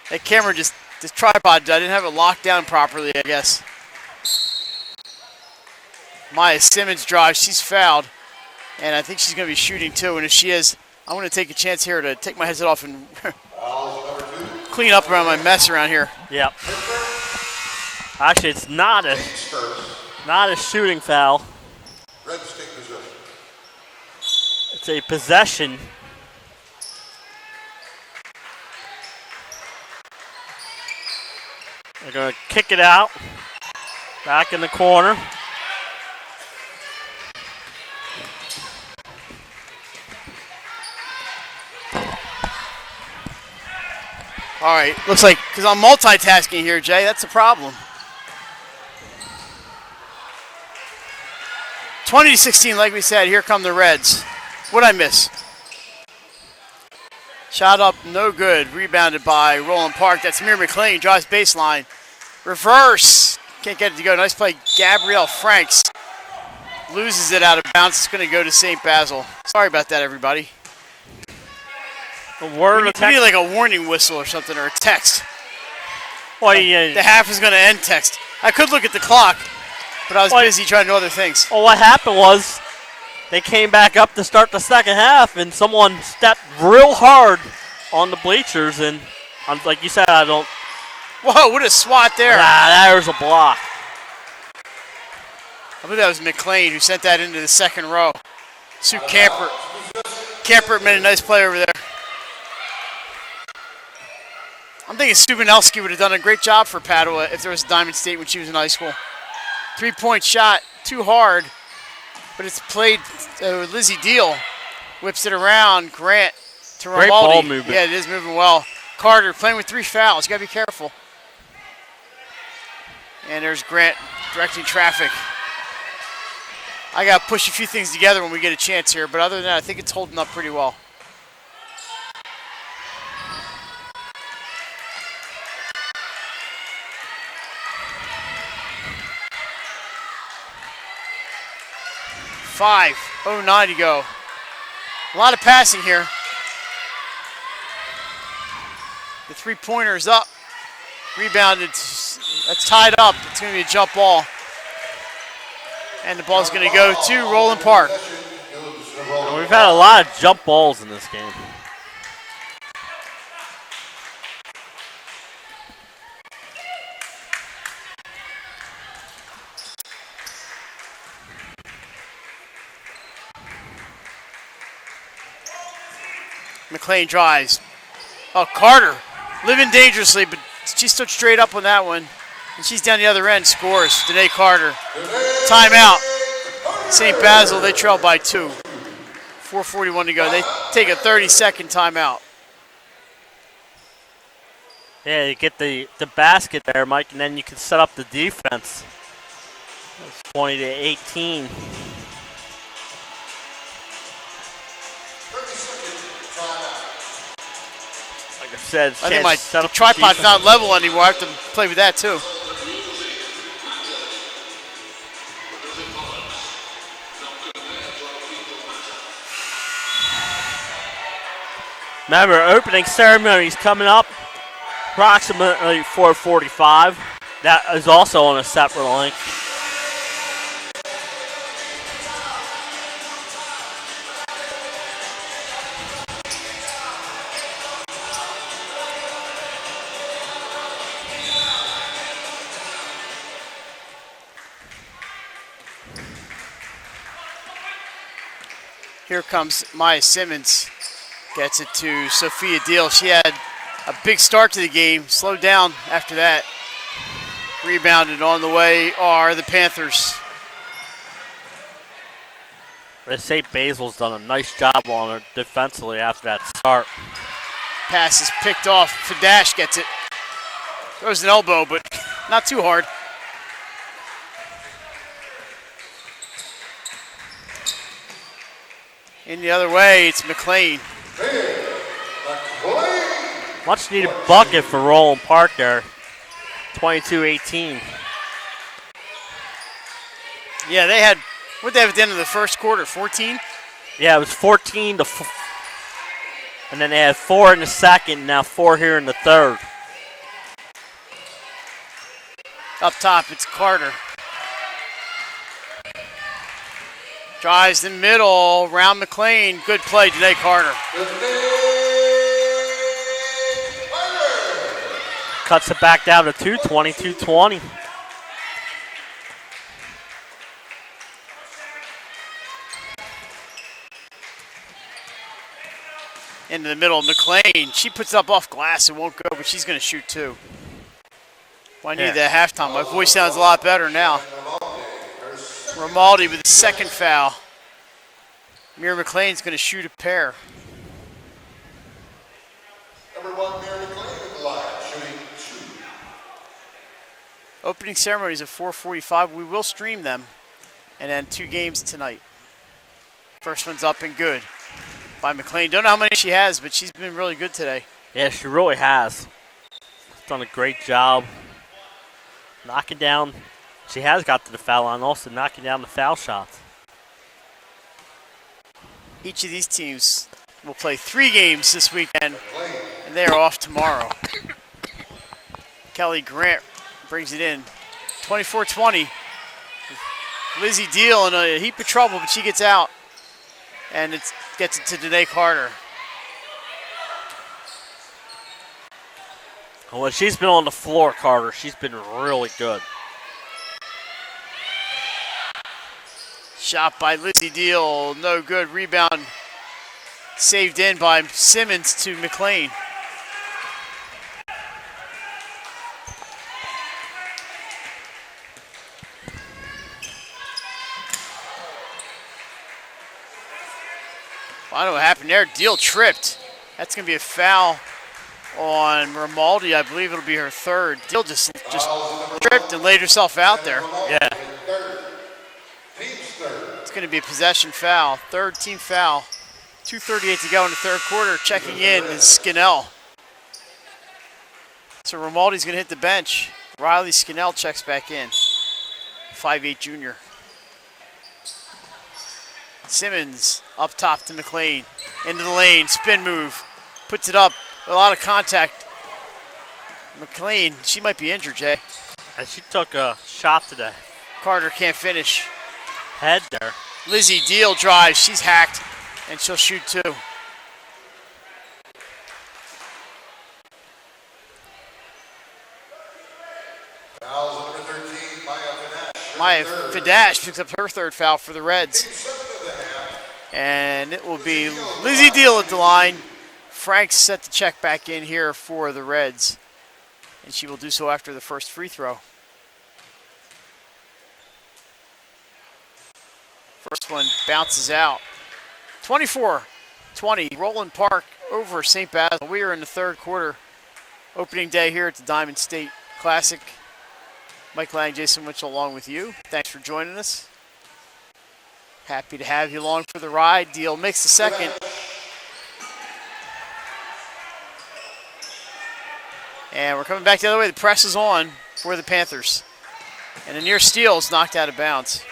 That camera this tripod, I didn't have it locked down properly, I guess. Maya Simmons drives. She's fouled. And I think she's going to be shooting too. And if she is, I'm going to take a chance here to take my headset off and clean up around my mess around here. Yep. Actually, it's not a shooting foul. Red stick possession. It's a possession. They're going to kick it out. Back in the corner. All right, looks like, because I'm multitasking here, Jay, that's a problem. 20-16, like we said, here come the Reds. What'd I miss? Shot up, no good. Rebounded by Roland Park. That's Amir McLean, drives baseline. Reverse, can't get it to go. Nice play, Gabrielle Franks. Loses it out of bounds. It's going to go to St. Basil. Sorry about that, everybody. A word We of text. need like a warning whistle or something, or a text. Well, The half is going to end text. I could look at the clock, but I was busy trying to do other things. Well, what happened was they came back up to start the second half, and someone stepped real hard on the bleachers, and like you said, I don't. Whoa, what a swat there. There's a block. I believe that was McLean who sent that into the second row. Sue Camper. Camper made a nice play over there. I'm thinking Stubenelski would have done a great job for Padua if there was Diamond State when she was in high school. 3-point shot, too hard, but it's played. Lizzie Deal whips it around. Grant to Romaldi. Great ball movement. Yeah, it is moving well. Carter playing with 3 fouls. You got to be careful. And there's Grant directing traffic. I got to push a few things together when we get a chance here, but other than that, I think it's holding up pretty well. .509 to go. A lot of passing here. The 3-pointer is up. Rebounded. That's tied up. It's going to be a jump ball. And the ball's going to go to Roland Park. And we've had a lot of jump balls in this game. McLean drives. Oh, Carter living dangerously, but she stood straight up on that one. And she's down the other end, scores. Danae Carter. Timeout. St. Basil, they trail by 2. 4:41 to go. They take a 30-second timeout. Yeah, you get the basket there, Mike, and then you can set up the defense. It's 20-18. Like I said, I think my tripod's not level anymore. I have to play with that too. Remember, opening ceremony is coming up approximately 4:45. That is also on a separate link. Here comes Maya Simmons. Gets it to Sophia Deal. She had a big start to the game. Slowed down after that. Rebounded on the way are the Panthers. They say Basil's done a nice job on her defensively after that start. Pass is picked off. Fadash gets it. Throws an elbow, but not too hard. In the other way, it's McLean. Much needed bucket for Roland Park there. 22-18. Yeah, they had, what'd they have at the end of the first quarter, 14? Yeah, it was 14 to and then they had 4 in the second, now 4 here in the third. Up top, it's Carter. Drives the middle, round McLean. Good play, Danae Carter. Cuts it back down to 22-20. Into the middle, McLean. She puts up off glass. It won't go, but she's going to shoot too. Well, I needed that halftime. My voice sounds a lot better now. Romaldi with the second foul. Mira McLean's going to shoot a pair. Number 1, Mary McLean in the line. Opening ceremonies at 4:45. We will stream them. And then 2 games tonight. First one's up and good by McLean. Don't know how many she has, but she's been really good today. Yeah, she really has. She's done a great job knocking down. She has got to the foul line, also knocking down the foul shots. Each of these teams will play 3 games this weekend, and they are off tomorrow. Kelly Grant brings it in. 24-20. Lizzie Deal in a heap of trouble, but she gets out. And it gets it to Danae Carter. When she's been on the floor, Carter, she's been really good. Shot by Lizzie Deal, no good. Rebound saved in by Simmons to McLean. I don't know what happened there. Deal tripped. That's going to be a foul on Romaldi. I believe it'll be her 3rd. Deal just tripped and laid herself out there. Yeah. It's going to be a possession foul. 3rd team foul. 2:38 to go in the 3rd quarter. Checking in is Skinnell. So Romaldi's going to hit the bench. Riley Skinnell checks back in. 5'8" junior. Simmons up top to McLean. Into the lane, spin move. Puts it up, a lot of contact. McLean, she might be injured, Jay. And she took a shot to the Carter can't finish. head there. Lizzie Deal drives, she's hacked, and she'll shoot 2. Fouls number 13, Maya Fadash picks up her 3rd foul for the Reds. And it will be Lizzie Deal at the line. Frank's set to check back in here for the Reds. And she will do so after the first free throw. First one bounces out. 24-20, Roland Park over St. Basil. We are in the 3rd quarter. Opening day here at the Diamond State Classic. Mike Lang, Jason Mitchell along with you. Thanks for joining us. Happy to have you along for the ride. Deal makes the 2nd. And we're coming back the other way. The press is on for the Panthers. And a near steal is knocked out of bounds.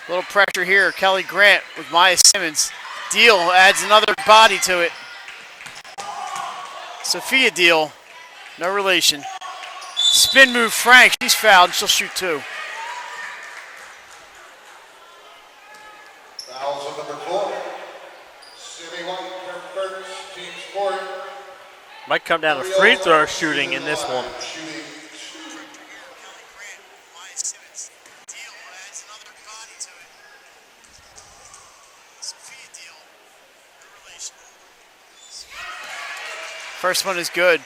Little pressure here. Kelly Grant with Maya Simmons. Deal adds another body to it. Sophia Deal, no relation. Spin move, Frank. She's fouled. She'll shoot 2. Fouls on number 4. Simi White, her first team scorer. Might come down to free throw shooting in this one. Shooting 2. First one is good.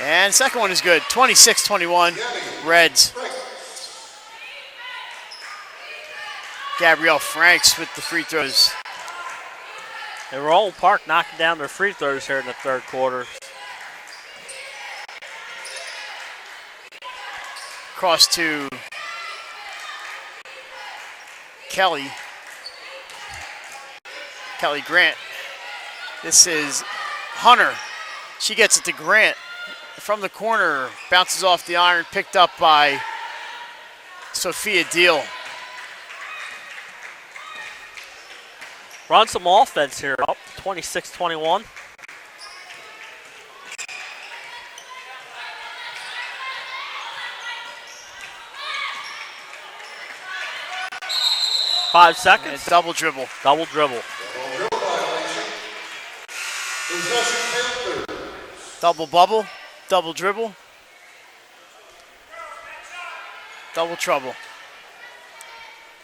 And second one is good. 26-21, Reds. Gabrielle Franks with the free throws. And Roland Park knocking down their free throws here in the 3rd quarter. Cross to Kelly Grant. This is Hunter. She gets it to Grant. From the corner, bounces off the iron, picked up by Sophia Deal. Run some offense here, up 26-21. Five seconds. And double dribble. Double dribble. Double bubble. Double dribble. Double trouble.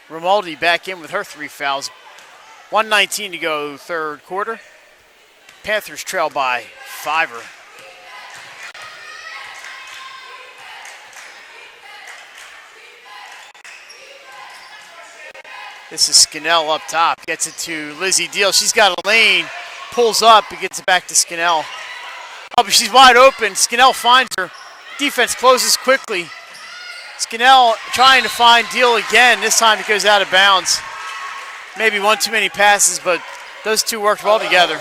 Romaldi back in with her 3 fouls. 1:19 to go, third quarter. Panthers trail by 5. This is Scannell up top. Gets it to Lizzie Deal. She's got a lane. Pulls up. He gets it back to Scannell. Oh, but she's wide open. Scannell finds her. Defense closes quickly. Scannell trying to find Deal again. This time it goes out of bounds. Maybe one too many passes, but those two worked well together.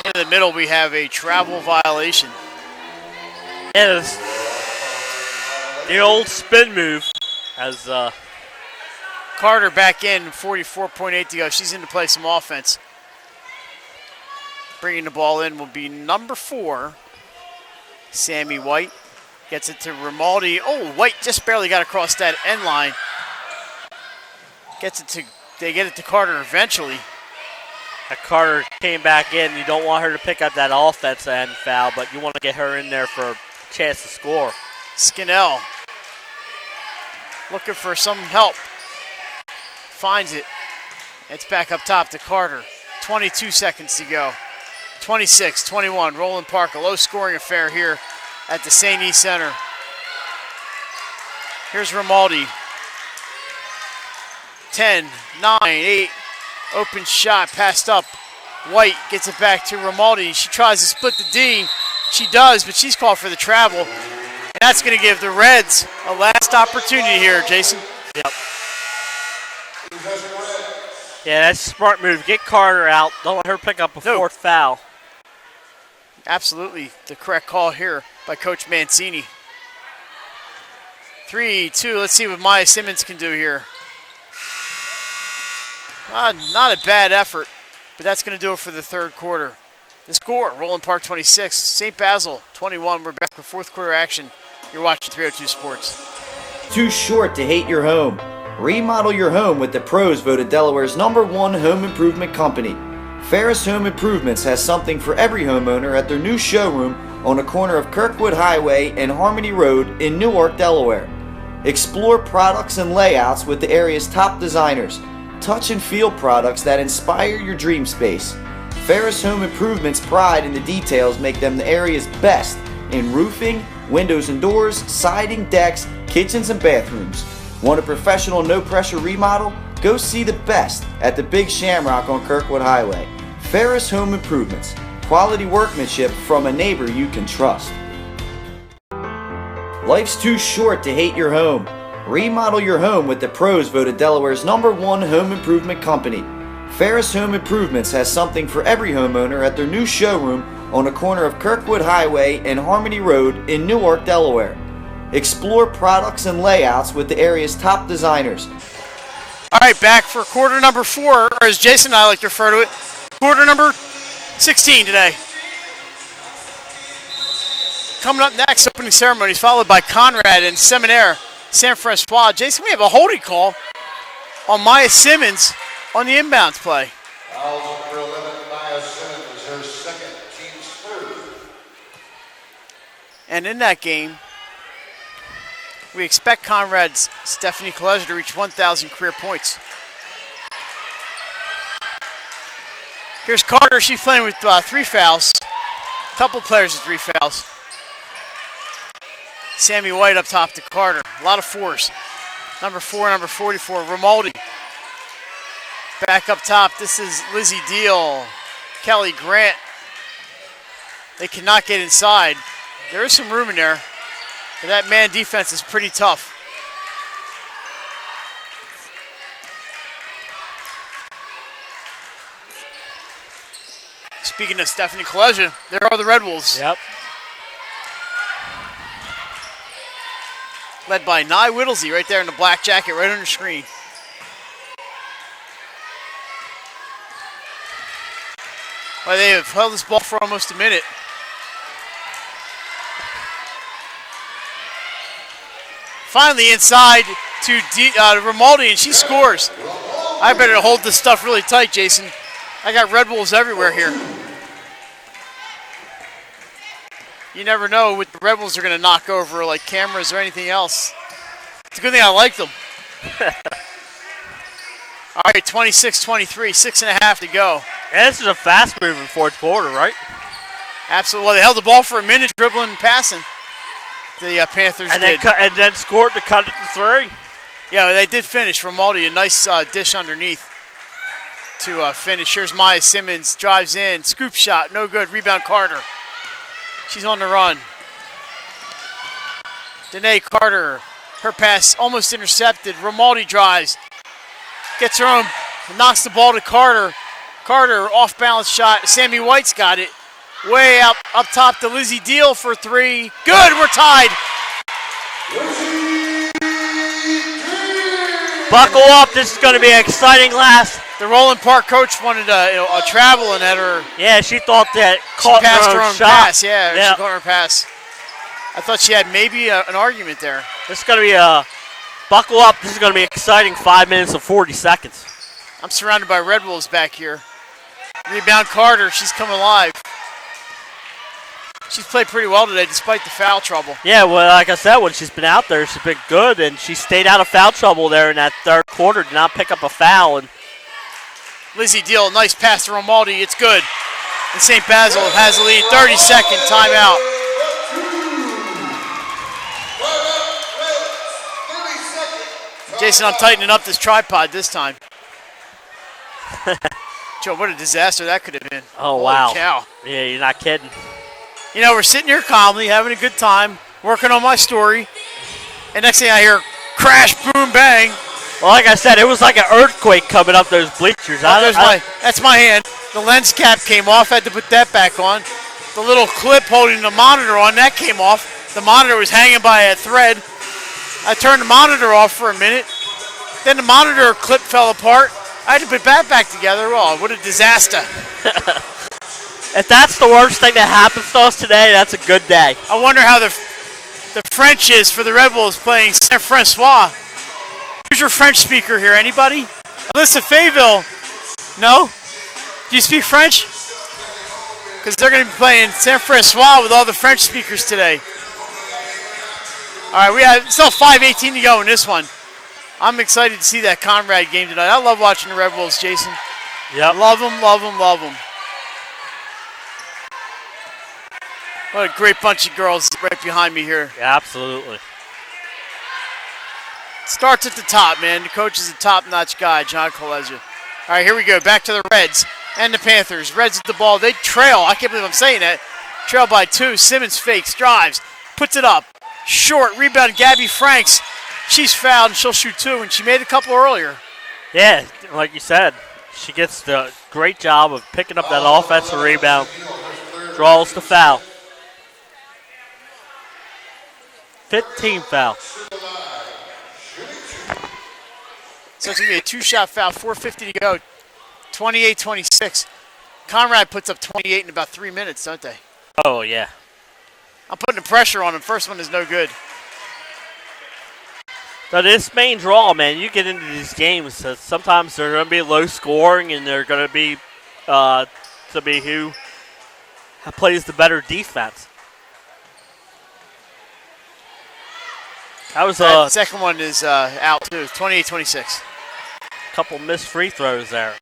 In the middle, we have a travel violation. And it's the old spin move as Carter back in, 44.8 to go. She's in to play some offense. Bringing the ball in will be number 4, Sammy White. Gets it to Romaldi. Oh, White just barely got across that end line. They get it to Carter eventually. Carter came back in. You don't want her to pick up that offense end foul, but you want to get her in there for a chance to score. Scannell looking for some help. Finds it. It's back up top to Carter. 22 seconds to go. 26-21. Roland Park, a low-scoring affair here at the St. E Center. Here's Romaldi. 10, 9, 8. Open shot, passed up. White gets it back to Romaldi. She tries to split the D. She does, but she's called for the travel. And that's going to give the Reds a last opportunity here, Jason. Yep. Yeah, that's a smart move. Get Carter out. Don't let her pick up a fourth foul. Absolutely the correct call here by Coach Mancini. 3-2. Let's see what Maya Simmons can do here. Not a bad effort, but that's going to do it for the third quarter. The score, Roland Park 26, St. Basil 21. We're back for fourth quarter action. You're watching 302 Sports. Too short to hate your home. Remodel your home with the pros voted Delaware's #1 home improvement company. Ferris Home Improvements has something for every homeowner at their new showroom on the corner of Kirkwood Highway and Harmony Road in Newark, Delaware. Explore products and layouts with the area's top designers. Touch and feel products that inspire your dream space. Ferris Home Improvement's pride in the details make them the area's best in roofing, windows and doors, siding, decks, kitchens, and bathrooms. Want a professional, no-pressure remodel? Go see the best at the Big Shamrock on Kirkwood Highway. Ferris Home Improvements. Quality workmanship from a neighbor you can trust. Life's too short to hate your home. Remodel your home with the pros voted Delaware's #1 home improvement company. Ferris Home Improvements has something for every homeowner at their new showroom on the corner of Kirkwood Highway and Harmony Road in Newark, Delaware. Explore products and layouts with the area's top designers. All right, back for quarter number 4, or as Jason and I like to refer to it, quarter number 16 today. Coming up next, opening ceremonies, followed by Conrad and Seminaire, San Francois. Jason, we have a holding call on Maya Simmons on the inbounds play. Fouls number 11, Maya Simmons, her second, team's third. And in that game, we expect Conrad's Stephanie Kaleja to reach 1,000 career points. Here's Carter. She's playing with 3 fouls. A couple players with 3 fouls. Sammy White up top to Carter. A lot of 4s. Number 4, number 44, Romaldi. Back up top, this is Lizzie Deal, Kelly Grant. They cannot get inside. There is some room in there, but that man defense is pretty tough. Speaking of Stephanie Kaleja, there are the Red Wolves. Yep. Led by Nye Whittlesey right there in the black jacket, right on the screen. Well, they have held this ball for almost a minute. Finally inside to Romaldi, and she scores. I better hold this stuff really tight, Jason. I got Red Bulls everywhere here. You never know what the Red Bulls are going to knock over, like cameras or anything else. It's a good thing I like them. All right, 26-23, 6.5 to go. And this is a fast-moving fourth quarter, right? Absolutely. Well, they held the ball for a minute, dribbling and passing. The Panthers did. And then scored to cut it to 3. Yeah, they did finish. Romaldi, a nice dish underneath to finish. Here's Maya Simmons, drives in, scoop shot, no good. Rebound Carter. She's on the run. Danae Carter, her pass almost intercepted. Romaldi drives, gets her own, knocks the ball to Carter. Carter, off-balance shot. Sammy White's got it. Way up top to Lizzie Deal for 3. Good, we're tied. Buckle up, this is going to be an exciting last. The Roland Park coach wanted a travel and had her. Yeah, she thought that She caught passed her her own own shot. pass. Yeah, she caught her pass. I thought she had maybe an argument there. This is going to be buckle up. This is going to be exciting 5 minutes and 40 seconds. I'm surrounded by Red Bulls back here. Rebound Carter, she's come alive. She's played pretty well today despite the foul trouble. Yeah, well, like I said, when she's been out there, she's been good, and she stayed out of foul trouble there in that third quarter, did not pick up a foul. And Lizzie Deal, nice pass to Romaldi, it's good. And St. Basil has the lead, 30-second timeout. Jason, I'm tightening up this tripod this time. Joe, what a disaster that could have been. oh, Holy wow. cow. Yeah, you're not kidding. You know, we're sitting here calmly, having a good time, working on my story. And next thing I hear, crash, boom, bang. Well, like I said, it was like an earthquake coming up those bleachers. That's my hand. The lens cap came off. I had to put that back on. The little clip holding the monitor on, that came off. The monitor was hanging by a thread. I turned the monitor off for a minute. Then the monitor clip fell apart. I had to put that back together. Oh, what a disaster. If that's the worst thing that happens to us today, that's a good day. I wonder how the French is for the Red Bulls playing Saint Francois. Who's your French speaker here? Anybody? Alyssa Fayville. No? Do you speak French? Because they're going to be playing Saint Francois with all the French speakers today. All right, we have still 5:18 to go in this one. I'm excited to see that Conrad game tonight. I love watching the Red Bulls, Jason. Yep. Love them, love them, love them. What a great bunch of girls right behind me here. Yeah, absolutely. Starts at the top, man. The coach is a top-notch guy, John Colesia. All right, here we go. Back to the Reds and the Panthers. Reds at the ball. They trail. I can't believe I'm saying that. Trail by 2. Simmons fakes, drives, puts it up. Short rebound, Gabby Franks. She's fouled, and she'll shoot 2, and she made a couple earlier. Yeah, like you said, she gets the great job of picking up that offensive rebound. Draws the foul. 15 foul. So it's going to be a 2-shot foul, 4:50 to go, 28-26. Conrad puts up 28 in about 3 minutes, don't they? Oh, yeah. I'm putting the pressure on him. First one is no good. So this main draw, man, you get into these games, sometimes they're going to be low scoring and they're going to be who plays the better defense. That was That second one is out, too, 28-26. a couple missed free throws there.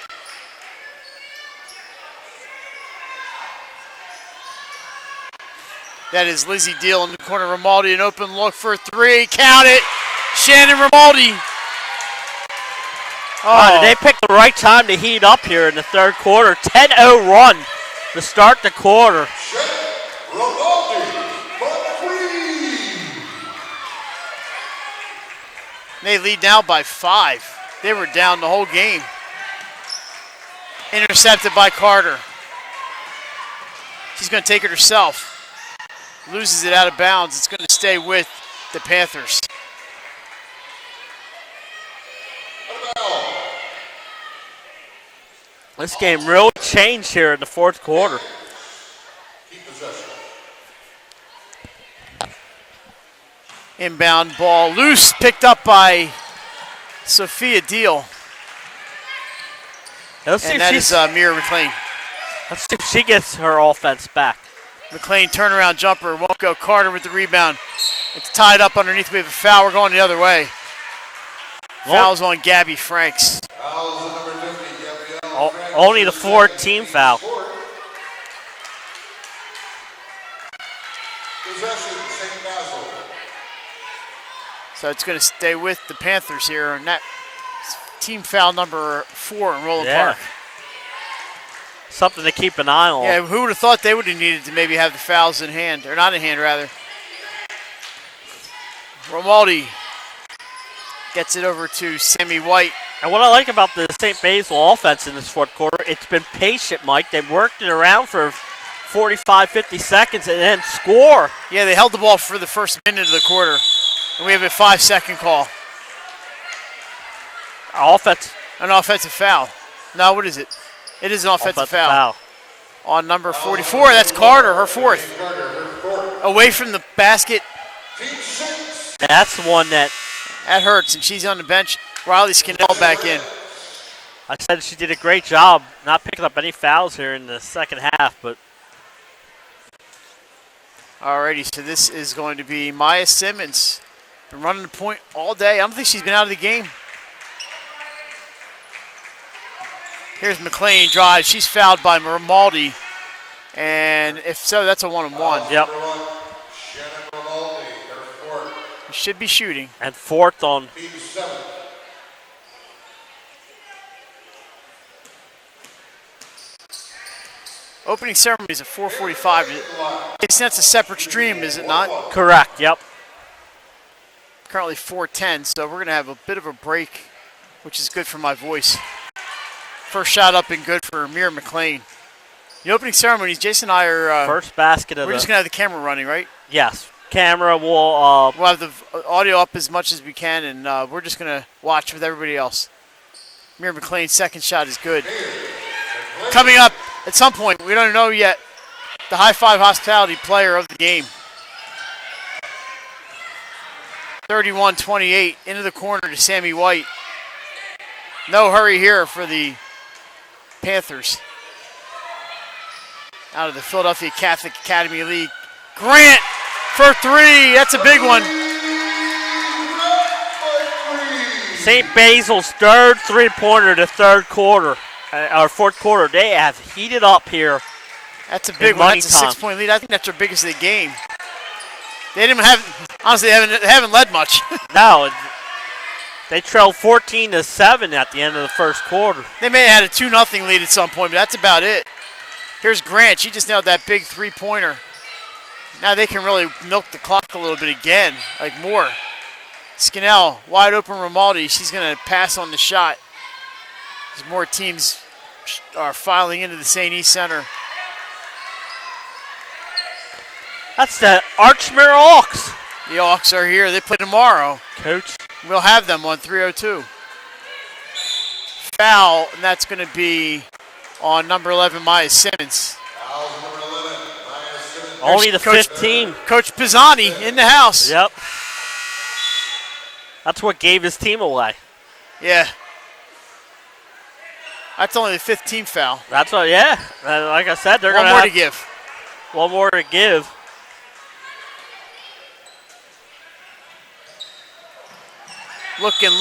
That is Lizzie Deal in the corner. Romaldi, an open look for 3. Count it. Shannon Romaldi. Oh, did they pick the right time to heat up here in the third quarter? 10-0 run to start the quarter. They lead now by 5. They were down the whole game. Intercepted by Carter. She's going to take it herself. Loses it out of bounds. It's going to stay with the Panthers. This game really changed here in the fourth quarter. Inbound ball loose, picked up by Sophia Deal. Let's see and if that she's, is Mira McLean. let's see if she gets her offense back. McLean turnaround jumper won't go. Carter with the rebound. It's tied up underneath. We have a foul. We're going the other way. Foul's on Gabby Franks. Fouls on number 50, Gabrielle Franks. Only the 4th foul. Possession, St. Basil. So it's going to stay with the Panthers here, and that team foul number 4 in Roland Park. Something to keep an eye on. Yeah, who would have thought they would have needed to maybe have the fouls in hand, or not in hand, rather. Romaldi gets it over to Sammy White. And what I like about the St. Basil offense in this fourth quarter, it's been patient, Mike. They've worked it around for 45, 50 seconds and then score. Yeah, they held the ball for the first minute of the quarter, and we have a 5-second call. An offensive foul. No, what is it? It is an offensive foul. On number 44, that's Carter, her 4th. Away from the basket. That's the one that hurts, and she's on the bench. Riley Skinnell back in. I said she did a great job not picking up any fouls here in the second half, but alrighty, so this is going to be Maya Simmons. Been running the point all day. I don't think she's been out of the game. Here's McLean drive. She's fouled by Romaldi. And if so, that's a 1-on-1. Yep. Should be shooting. And 4th on. Opening ceremony is at 4:45. That's a separate stream, is it not? Correct, yep. Currently 4:10, so we're going to have a bit of a break, which is good for my voice. First shot up and good for Mira McLean. The opening ceremonies, Jason and I are... first basket of we're just going to have the camera running, right? Yes. Camera will... we'll have the audio up as much as we can, and we're just going to watch with everybody else. Mira McLean's second shot is good. Coming up at some point, we don't know yet, the High Five Hospitality player of the game. 31-28, into the corner to Sammy White. No hurry here for the Panthers. Out of the Philadelphia Catholic Academy League. Grant for 3, that's a big one. St. Basil's 3rd three-pointer to third quarter, or fourth quarter. They have heated up here. That's a big one. That's a 6-point lead. I think that's their biggest of the game. They didn't have, honestly, they haven't led much. No, they trailed 14-7 at the end of the first quarter. They may have had a 2-0 lead at some point, but that's about it. Here's Grant. She just nailed that big 3-pointer. Now they can really milk the clock a little bit again, like more. Skinnell, wide open Romaldi. She's going to pass on the shot. As more teams are filing into the St. East Center. That's the Archmere Hawks. The Hawks are here. They play tomorrow. Coach. We'll have them on 3:02. Foul, and that's going to be on number 11, Maya Simmons. Only the 15. Coach Pisani in the house. Yep. That's what gave his team away. Yeah. That's only the 15th foul. That's what, yeah. Like I said, they're going to have... One more to give. One more to give. Looking.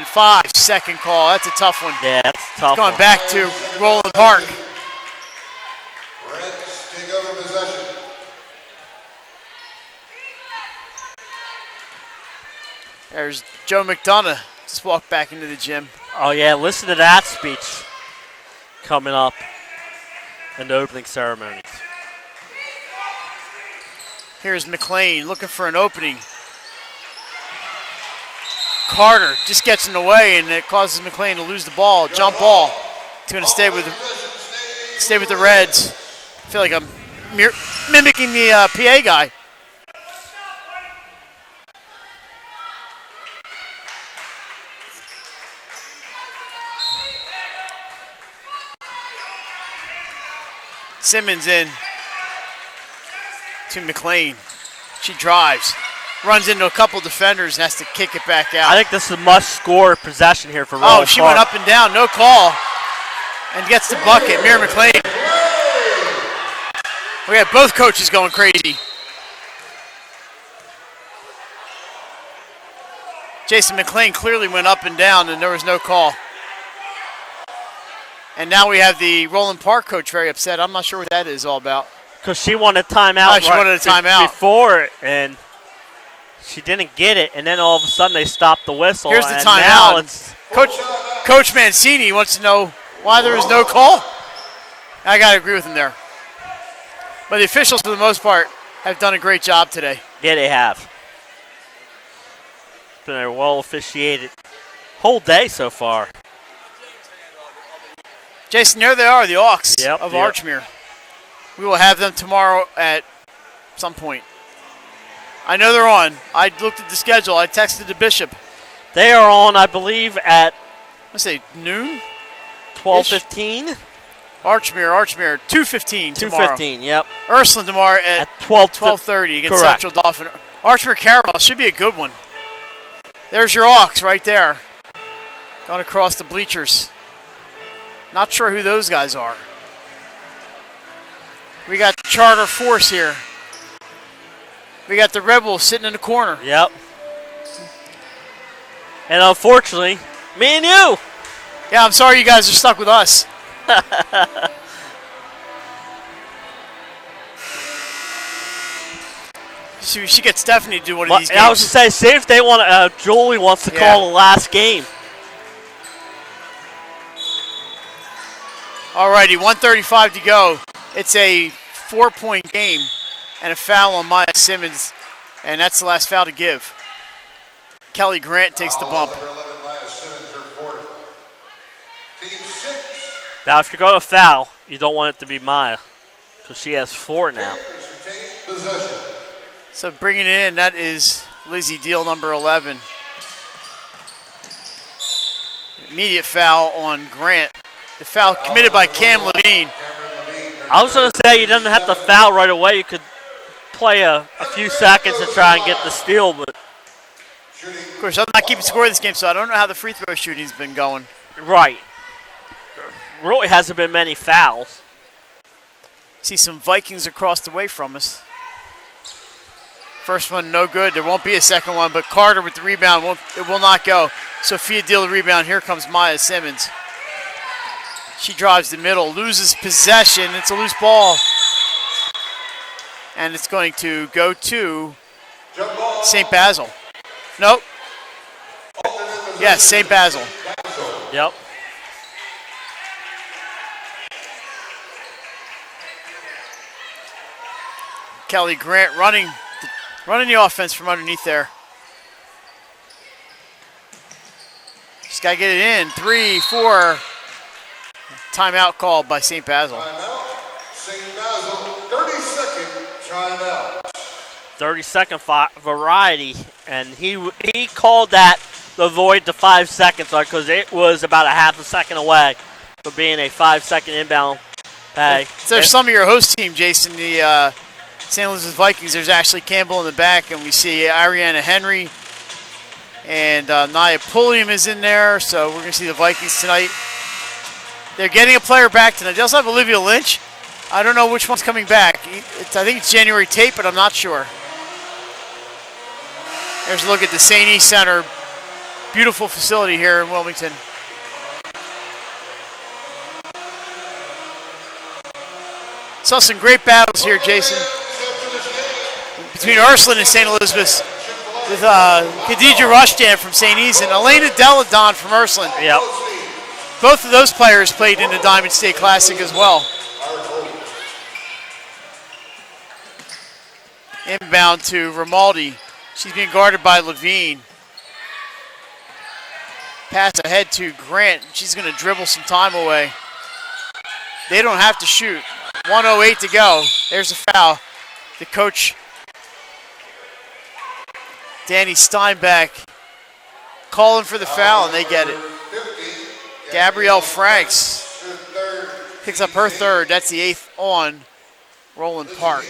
5-second call. That's a tough one. Yeah, that's a tough Going one. back to Roland Park. Reds take over possession. There's Joe McDonough. Just walked back into the gym. Oh, yeah, listen to that speech coming up in the opening ceremonies. Here's McLean looking for an opening. Carter just gets in the way, and it causes McLean to lose the ball. Jump ball. It's going to stay with the Reds. I feel like I'm mimicking the PA guy. Simmons in to McLean. She drives, runs into a couple defenders, and has to kick it back out. I think this is a must-score possession here for Roland Oh, she Park. went up and down, no call. and gets the bucket. Mir McLean. We have both coaches going crazy. Jason McLean clearly went up and down, and there was no call. And now we have the Roland Park coach very upset. I'm not sure what that is all about. Because she wanted a timeout. Oh, she wanted a timeout. Before, and she didn't get it, and then all of a sudden they stopped the whistle. Here's the and timeout. Now it's Coach Mancini wants to know why there was no call. I got to agree with him there. But the officials, for the most part, have done a great job today. Yeah, they have. It's been a well officiated whole day so far. Jason, there they are, the Hawks of yep. Archmere. We will have them tomorrow at some point. I know they're on. I looked at the schedule. I texted the Bishop. They are on, I believe, at let's say noon? 12:15. Archmere, 2:15 tomorrow. 2:15, yep. Ursuline tomorrow at 12:30 against correct. Central Dauphin. Archmere Carroll should be a good one. There's your Hawks right there. Going across the bleachers. Not sure who those guys are. We got Charter Force here. We got the Rebels sitting in the corner. Yep. And unfortunately, me and you. Yeah, I'm sorry you guys are stuck with us. We should get Stephanie to do one of these games. I was going to say, see if they want. Julie wants to call the last game. Alrighty, 1:35 to go. It's a 4-point game and a foul on Maya Simmons, and that's the last foul to give. Kelly Grant takes the bump. Now, if you're going to foul, you don't want it to be Maya, because she has 4 now. So bringing it in, that is Lizzie Deal, number 11. Immediate foul on Grant. The foul committed by Cam Levine. I was going to say you didn't have to foul right away. You could play a few seconds to try and get the steal, but of course, I'm not keeping score of this game, so I don't know how the free throw shooting's been going. Right. Really hasn't been many fouls. See some Vikings across the way from us. First one, no good. There won't be a second one, but Carter with the rebound, it will not go. Sophia Deal the rebound. Here comes Maya Simmons. She drives the middle, loses possession. It's a loose ball. And it's going to go to St. Basil. Nope. Yes, St. Basil. Yep. Kelly Grant running the offense from underneath there. Just got to get it in. 3, 4. Timeout called by St. Basil. St. Basil, 30-second timeout. 30-second variety, and he called that the void to 5 seconds because it was about a half a second away for being a 5-second inbound play. So there's some of your host team, Jason, the St. Louis Vikings. There's Ashley Campbell in the back, and we see Ariana Henry and Nia Pulliam is in there, so we're going to see the Vikings tonight. They're getting a player back tonight. They also have Olivia Lynch. I don't know which one's coming back. I think it's January Tate, but I'm not sure. There's a look at the St. E Center. Beautiful facility here in Wilmington. Saw some great battles here, Jason, between Ursuline and St. Elizabeth's, with Khadija Rushdan from St. E's and Elena Deladon from Ursuline. Yep. Both of those players played in the Diamond State Classic as well. Inbound to Romaldi. She's being guarded by Levine. Pass ahead to Grant. She's going to dribble some time away. They don't have to shoot. 1:08 to go. There's a foul. The coach, Danny Steinbeck, calling for the foul, and they get it. Gabrielle Franks picks up her third. That's the 8th on Roland Park.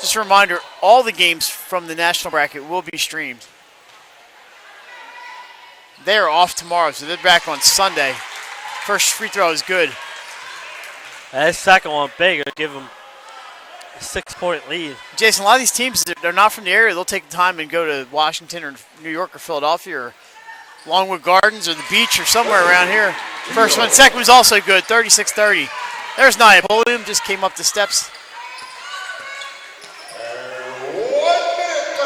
Just a reminder, all the games from the national bracket will be streamed. They're off tomorrow, so they're back on Sunday. First free throw is good. That second one big. It'll give them a 6-point lead. Jason, a lot of these teams, they're not from the area. They'll take the time and go to Washington or New York or Philadelphia or Longwood Gardens or the beach or somewhere around here. First one. Second one's also good, 36-30. There's Nia Podium, just came up the steps.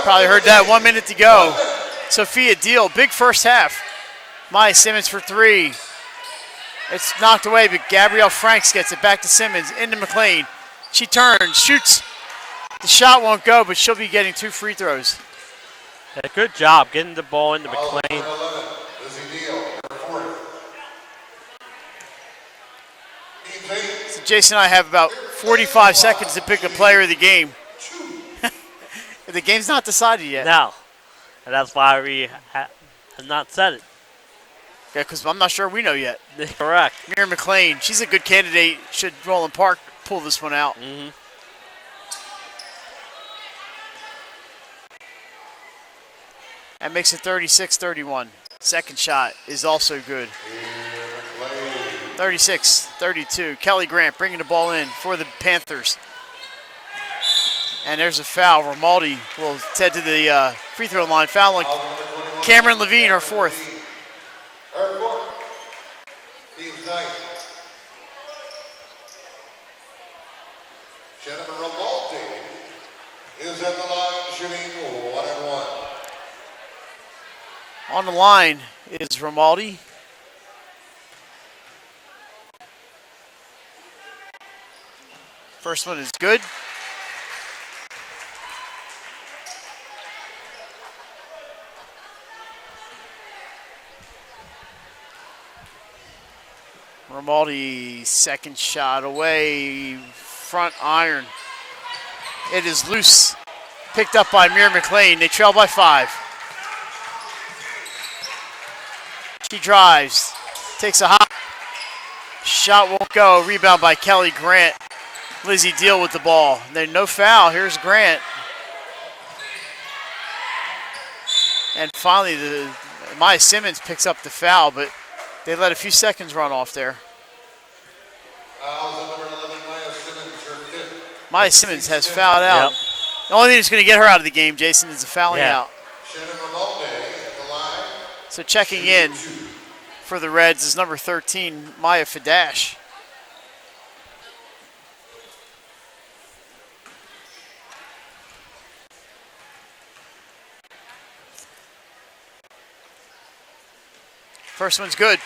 Probably heard that. 1 minute to go. Sophia Deal, big first half. Maya Simmons for three. It's knocked away, but Gabrielle Franks gets it back to Simmons, into McLean. She turns, shoots. The shot won't go, but she'll be getting 2 free throws. Yeah, good job getting the ball into McLean. So Jason and I have about 45 seconds to pick a player of the game. The game's not decided yet. No. And that's why we have not said it. Yeah, because I'm not sure we know yet. Correct. Mira McLean, she's a good candidate. Should Roland Park pull this one out? Mm-hmm. That makes it 36-31. Second shot is also good. 36-32. Kelly Grant bringing the ball in for the Panthers. And there's a foul. Romaldi will head to the free throw line. Foul on Cameron Levine, her fourth. Team's ninth. Jennifer Romaldi is at the line shooting 1 and 1. On the line is Romaldi. First one is good. Romaldi, second shot away, front iron. It is loose, picked up by Mira McLean. They trail by 5. She drives, takes a hop. Shot won't go, rebound by Kelly Grant. Lizzie Deal with the ball. There's no foul, here's Grant. And finally, Maya Simmons picks up the foul, but they let a few seconds run off there. Maya Simmons has fouled out. Yep. The only thing that's going to get her out of the game, Jason, is the fouling out. So checking in for the Reds is number 13, Maya Fadash. First one's good.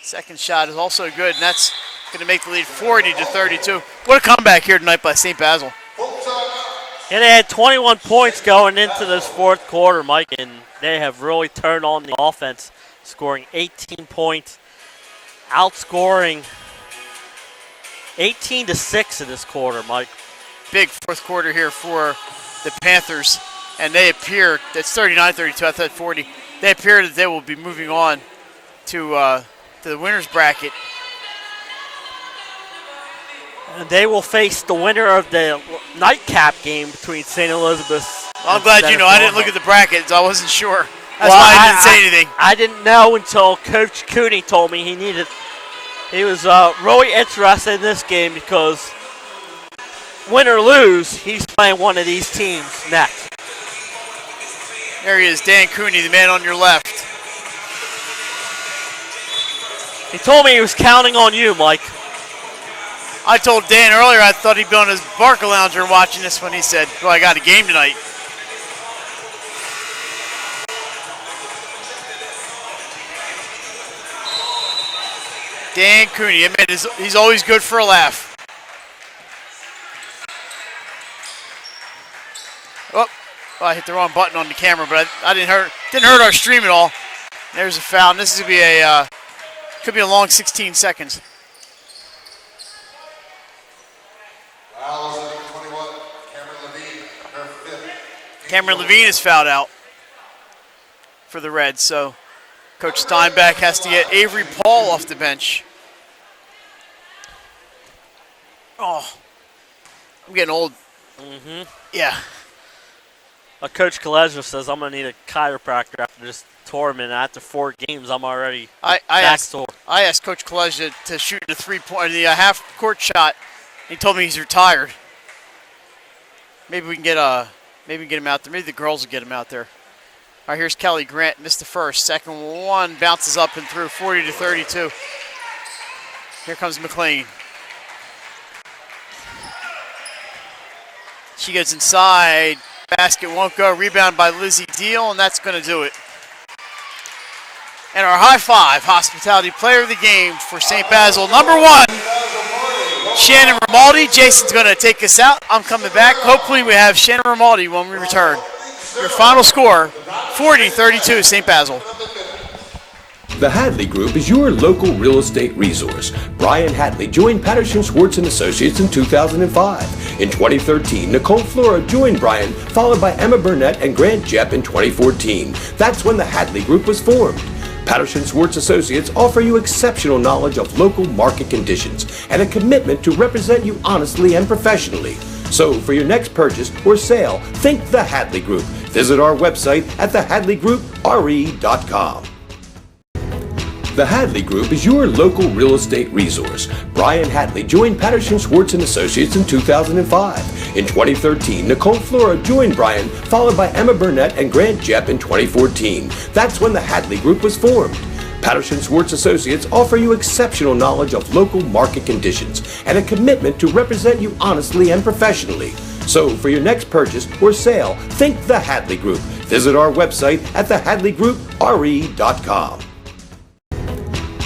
Second shot is also good, and that's going to make the lead 40-32. What a comeback here tonight by St. Basil. And they had 21 points going into this fourth quarter, Mike, and they have really turned on the offense, scoring 18 points, outscoring 18-6 in this quarter, Mike. Big fourth quarter here for the Panthers, and they appear, that's 39-32, I thought 40. They appear that they will be moving on to the winner's bracket. And they will face the winner of the nightcap game between St. Elizabeth's. Well, I'm glad you know. I didn't look at the bracket, so I wasn't sure. That's why I didn't say anything. I didn't know until Coach Cooney told me he was really interested in this game because win or lose, he's playing one of these teams next. There he is, Dan Cooney, the man on your left. He told me he was counting on you, Mike. I told Dan earlier I thought he'd be on his Barca lounger watching this when he said, well, I got a game tonight. Dan Cooney, he's always good for a laugh. Oh, I hit the wrong button on the camera, but I didn't hurt our stream at all. There's a foul, and this is gonna be could be a long 16 seconds. Cameron Levine is fouled out for the Reds, so Coach Steinbeck has to get Avery Paul off the bench. Oh, I'm getting old. Mm-hmm. Yeah. Coach Kalezra says I'm going to need a chiropractor after this tournament. After 4 games, I'm already I sore. I asked Coach Kalezra to shoot the the half-court shot. He told me he's retired. Maybe we can get him out there. Maybe the girls will get him out there. All right, here's Kelly Grant. Missed the first. Second one bounces up and through, 40-32. Here comes McLean. She goes inside. Basket won't go. Rebound by Lizzie Deal, and that's going to do it. And our high five hospitality player of the game for St. Basil, number 1, Shannon Romaldi. Jason's going to take us out. I'm coming back. Hopefully we have Shannon Romaldi when we return. Your final score, 40-32, St. Basil. The Hadley Group is your local real estate resource. Brian Hadley joined Patterson Schwartz & Associates in 2005. In 2013, Nicole Flora joined Brian, followed by Emma Burnett and Grant Jepp in 2014. That's when the Hadley Group was formed. Patterson Schwartz Associates offer you exceptional knowledge of local market conditions and a commitment to represent you honestly and professionally. So for your next purchase or sale, think the Hadley Group. Visit our website at thehadleygroupre.com. The Hadley Group is your local real estate resource. Brian Hadley joined Patterson Schwartz & Associates in 2005. In 2013, Nicole Flora joined Brian, followed by Emma Burnett and Grant Jepp in 2014. That's when the Hadley Group was formed. Patterson Schwartz Associates offer you exceptional knowledge of local market conditions and a commitment to represent you honestly and professionally. So for your next purchase or sale, think the Hadley Group. Visit our website at thehadleygroupre.com.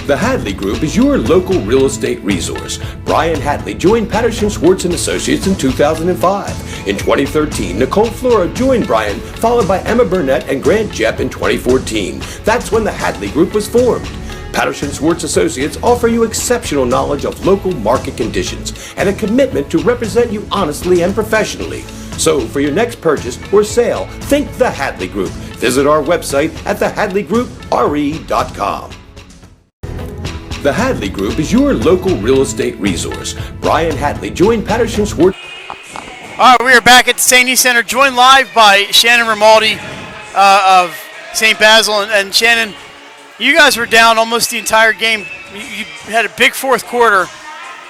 The Hadley Group is your local real estate resource. Brian Hadley joined Patterson Schwartz & Associates in 2005. In 2013, Nicole Flora joined Brian, followed by Emma Burnett and Grant Jepp in 2014. That's when the Hadley Group was formed. Patterson Schwartz Associates offer you exceptional knowledge of local market conditions and a commitment to represent you honestly and professionally. So for your next purchase or sale, think the Hadley Group. Visit our website at thehadleygroupre.com. The Hadley Group is your local real estate resource. Brian Hadley joined Patterson Schwartz. All right, we are back at the St. E Center, joined live by Shannon Romaldi of St. Basil. And Shannon, you guys were down almost the entire game. You had a big fourth quarter.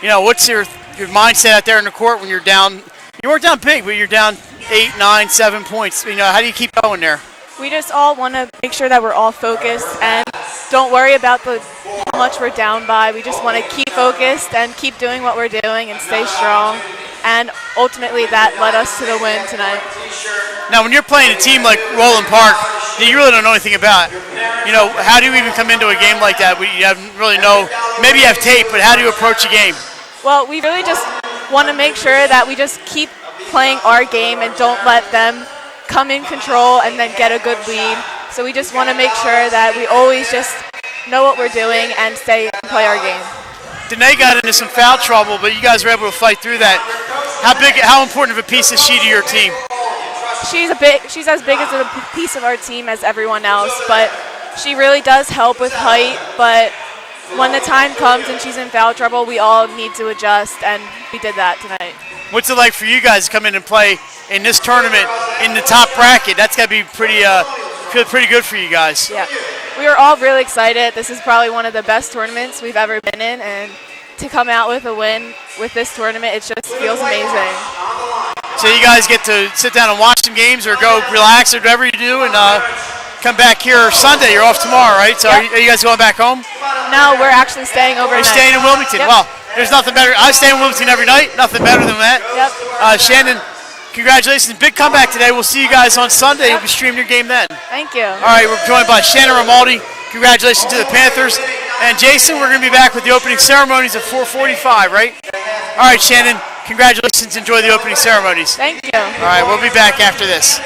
You know, what's your mindset out there in the court when you're down? You weren't down big, but you're down 8, 9, 7 points. You know, how do you keep going there? We just all want to make sure that we're all focused and don't worry about how much we're down by. We just want to keep focused and keep doing what we're doing and stay strong. And ultimately, that led us to the win tonight. Now, when you're playing a team like Roland Park that you really don't know anything about, you know, how do you even come into a game like that? You have really no, maybe you have tape, but how do you approach a game? Well, we really just want to make sure that we just keep playing our game and don't let them come in control and then get a good lead. So we just want to make sure that we always just know what we're doing and play our game. Danae got into some foul trouble, but you guys were able to fight through that. How important of a piece is she to your team? She's as big as a piece of our team as everyone else, but she really does help with height. But when the time comes and she's in foul trouble, we all need to adjust, and we did that tonight. What's it like for you guys to come in and play in this tournament in the top bracket? That's got to be pretty good for you guys. Yeah, we were all really excited. This is probably one of the best tournaments we've ever been in, and to come out with a win with this tournament, it just feels amazing. So you guys get to sit down and watch some games or go relax or whatever you do, and come back here Sunday. You're off tomorrow, right? So yep. are you guys going back home? No, we're actually staying overnight. You're staying in Wilmington. Yep. Well, there's nothing better. I stay in Wilmington every night. Nothing better than that. Yep. Shannon, congratulations. Big comeback today. We'll see you guys on Sunday. You'll be streaming your game then. Thank you. All right, we're joined by Shannon Romaldi. Congratulations to the Panthers. And Jason, we're going to be back with the opening ceremonies at 4:45, right? All right, Shannon, congratulations. Enjoy the opening ceremonies. Thank you. All right, we'll be back after this.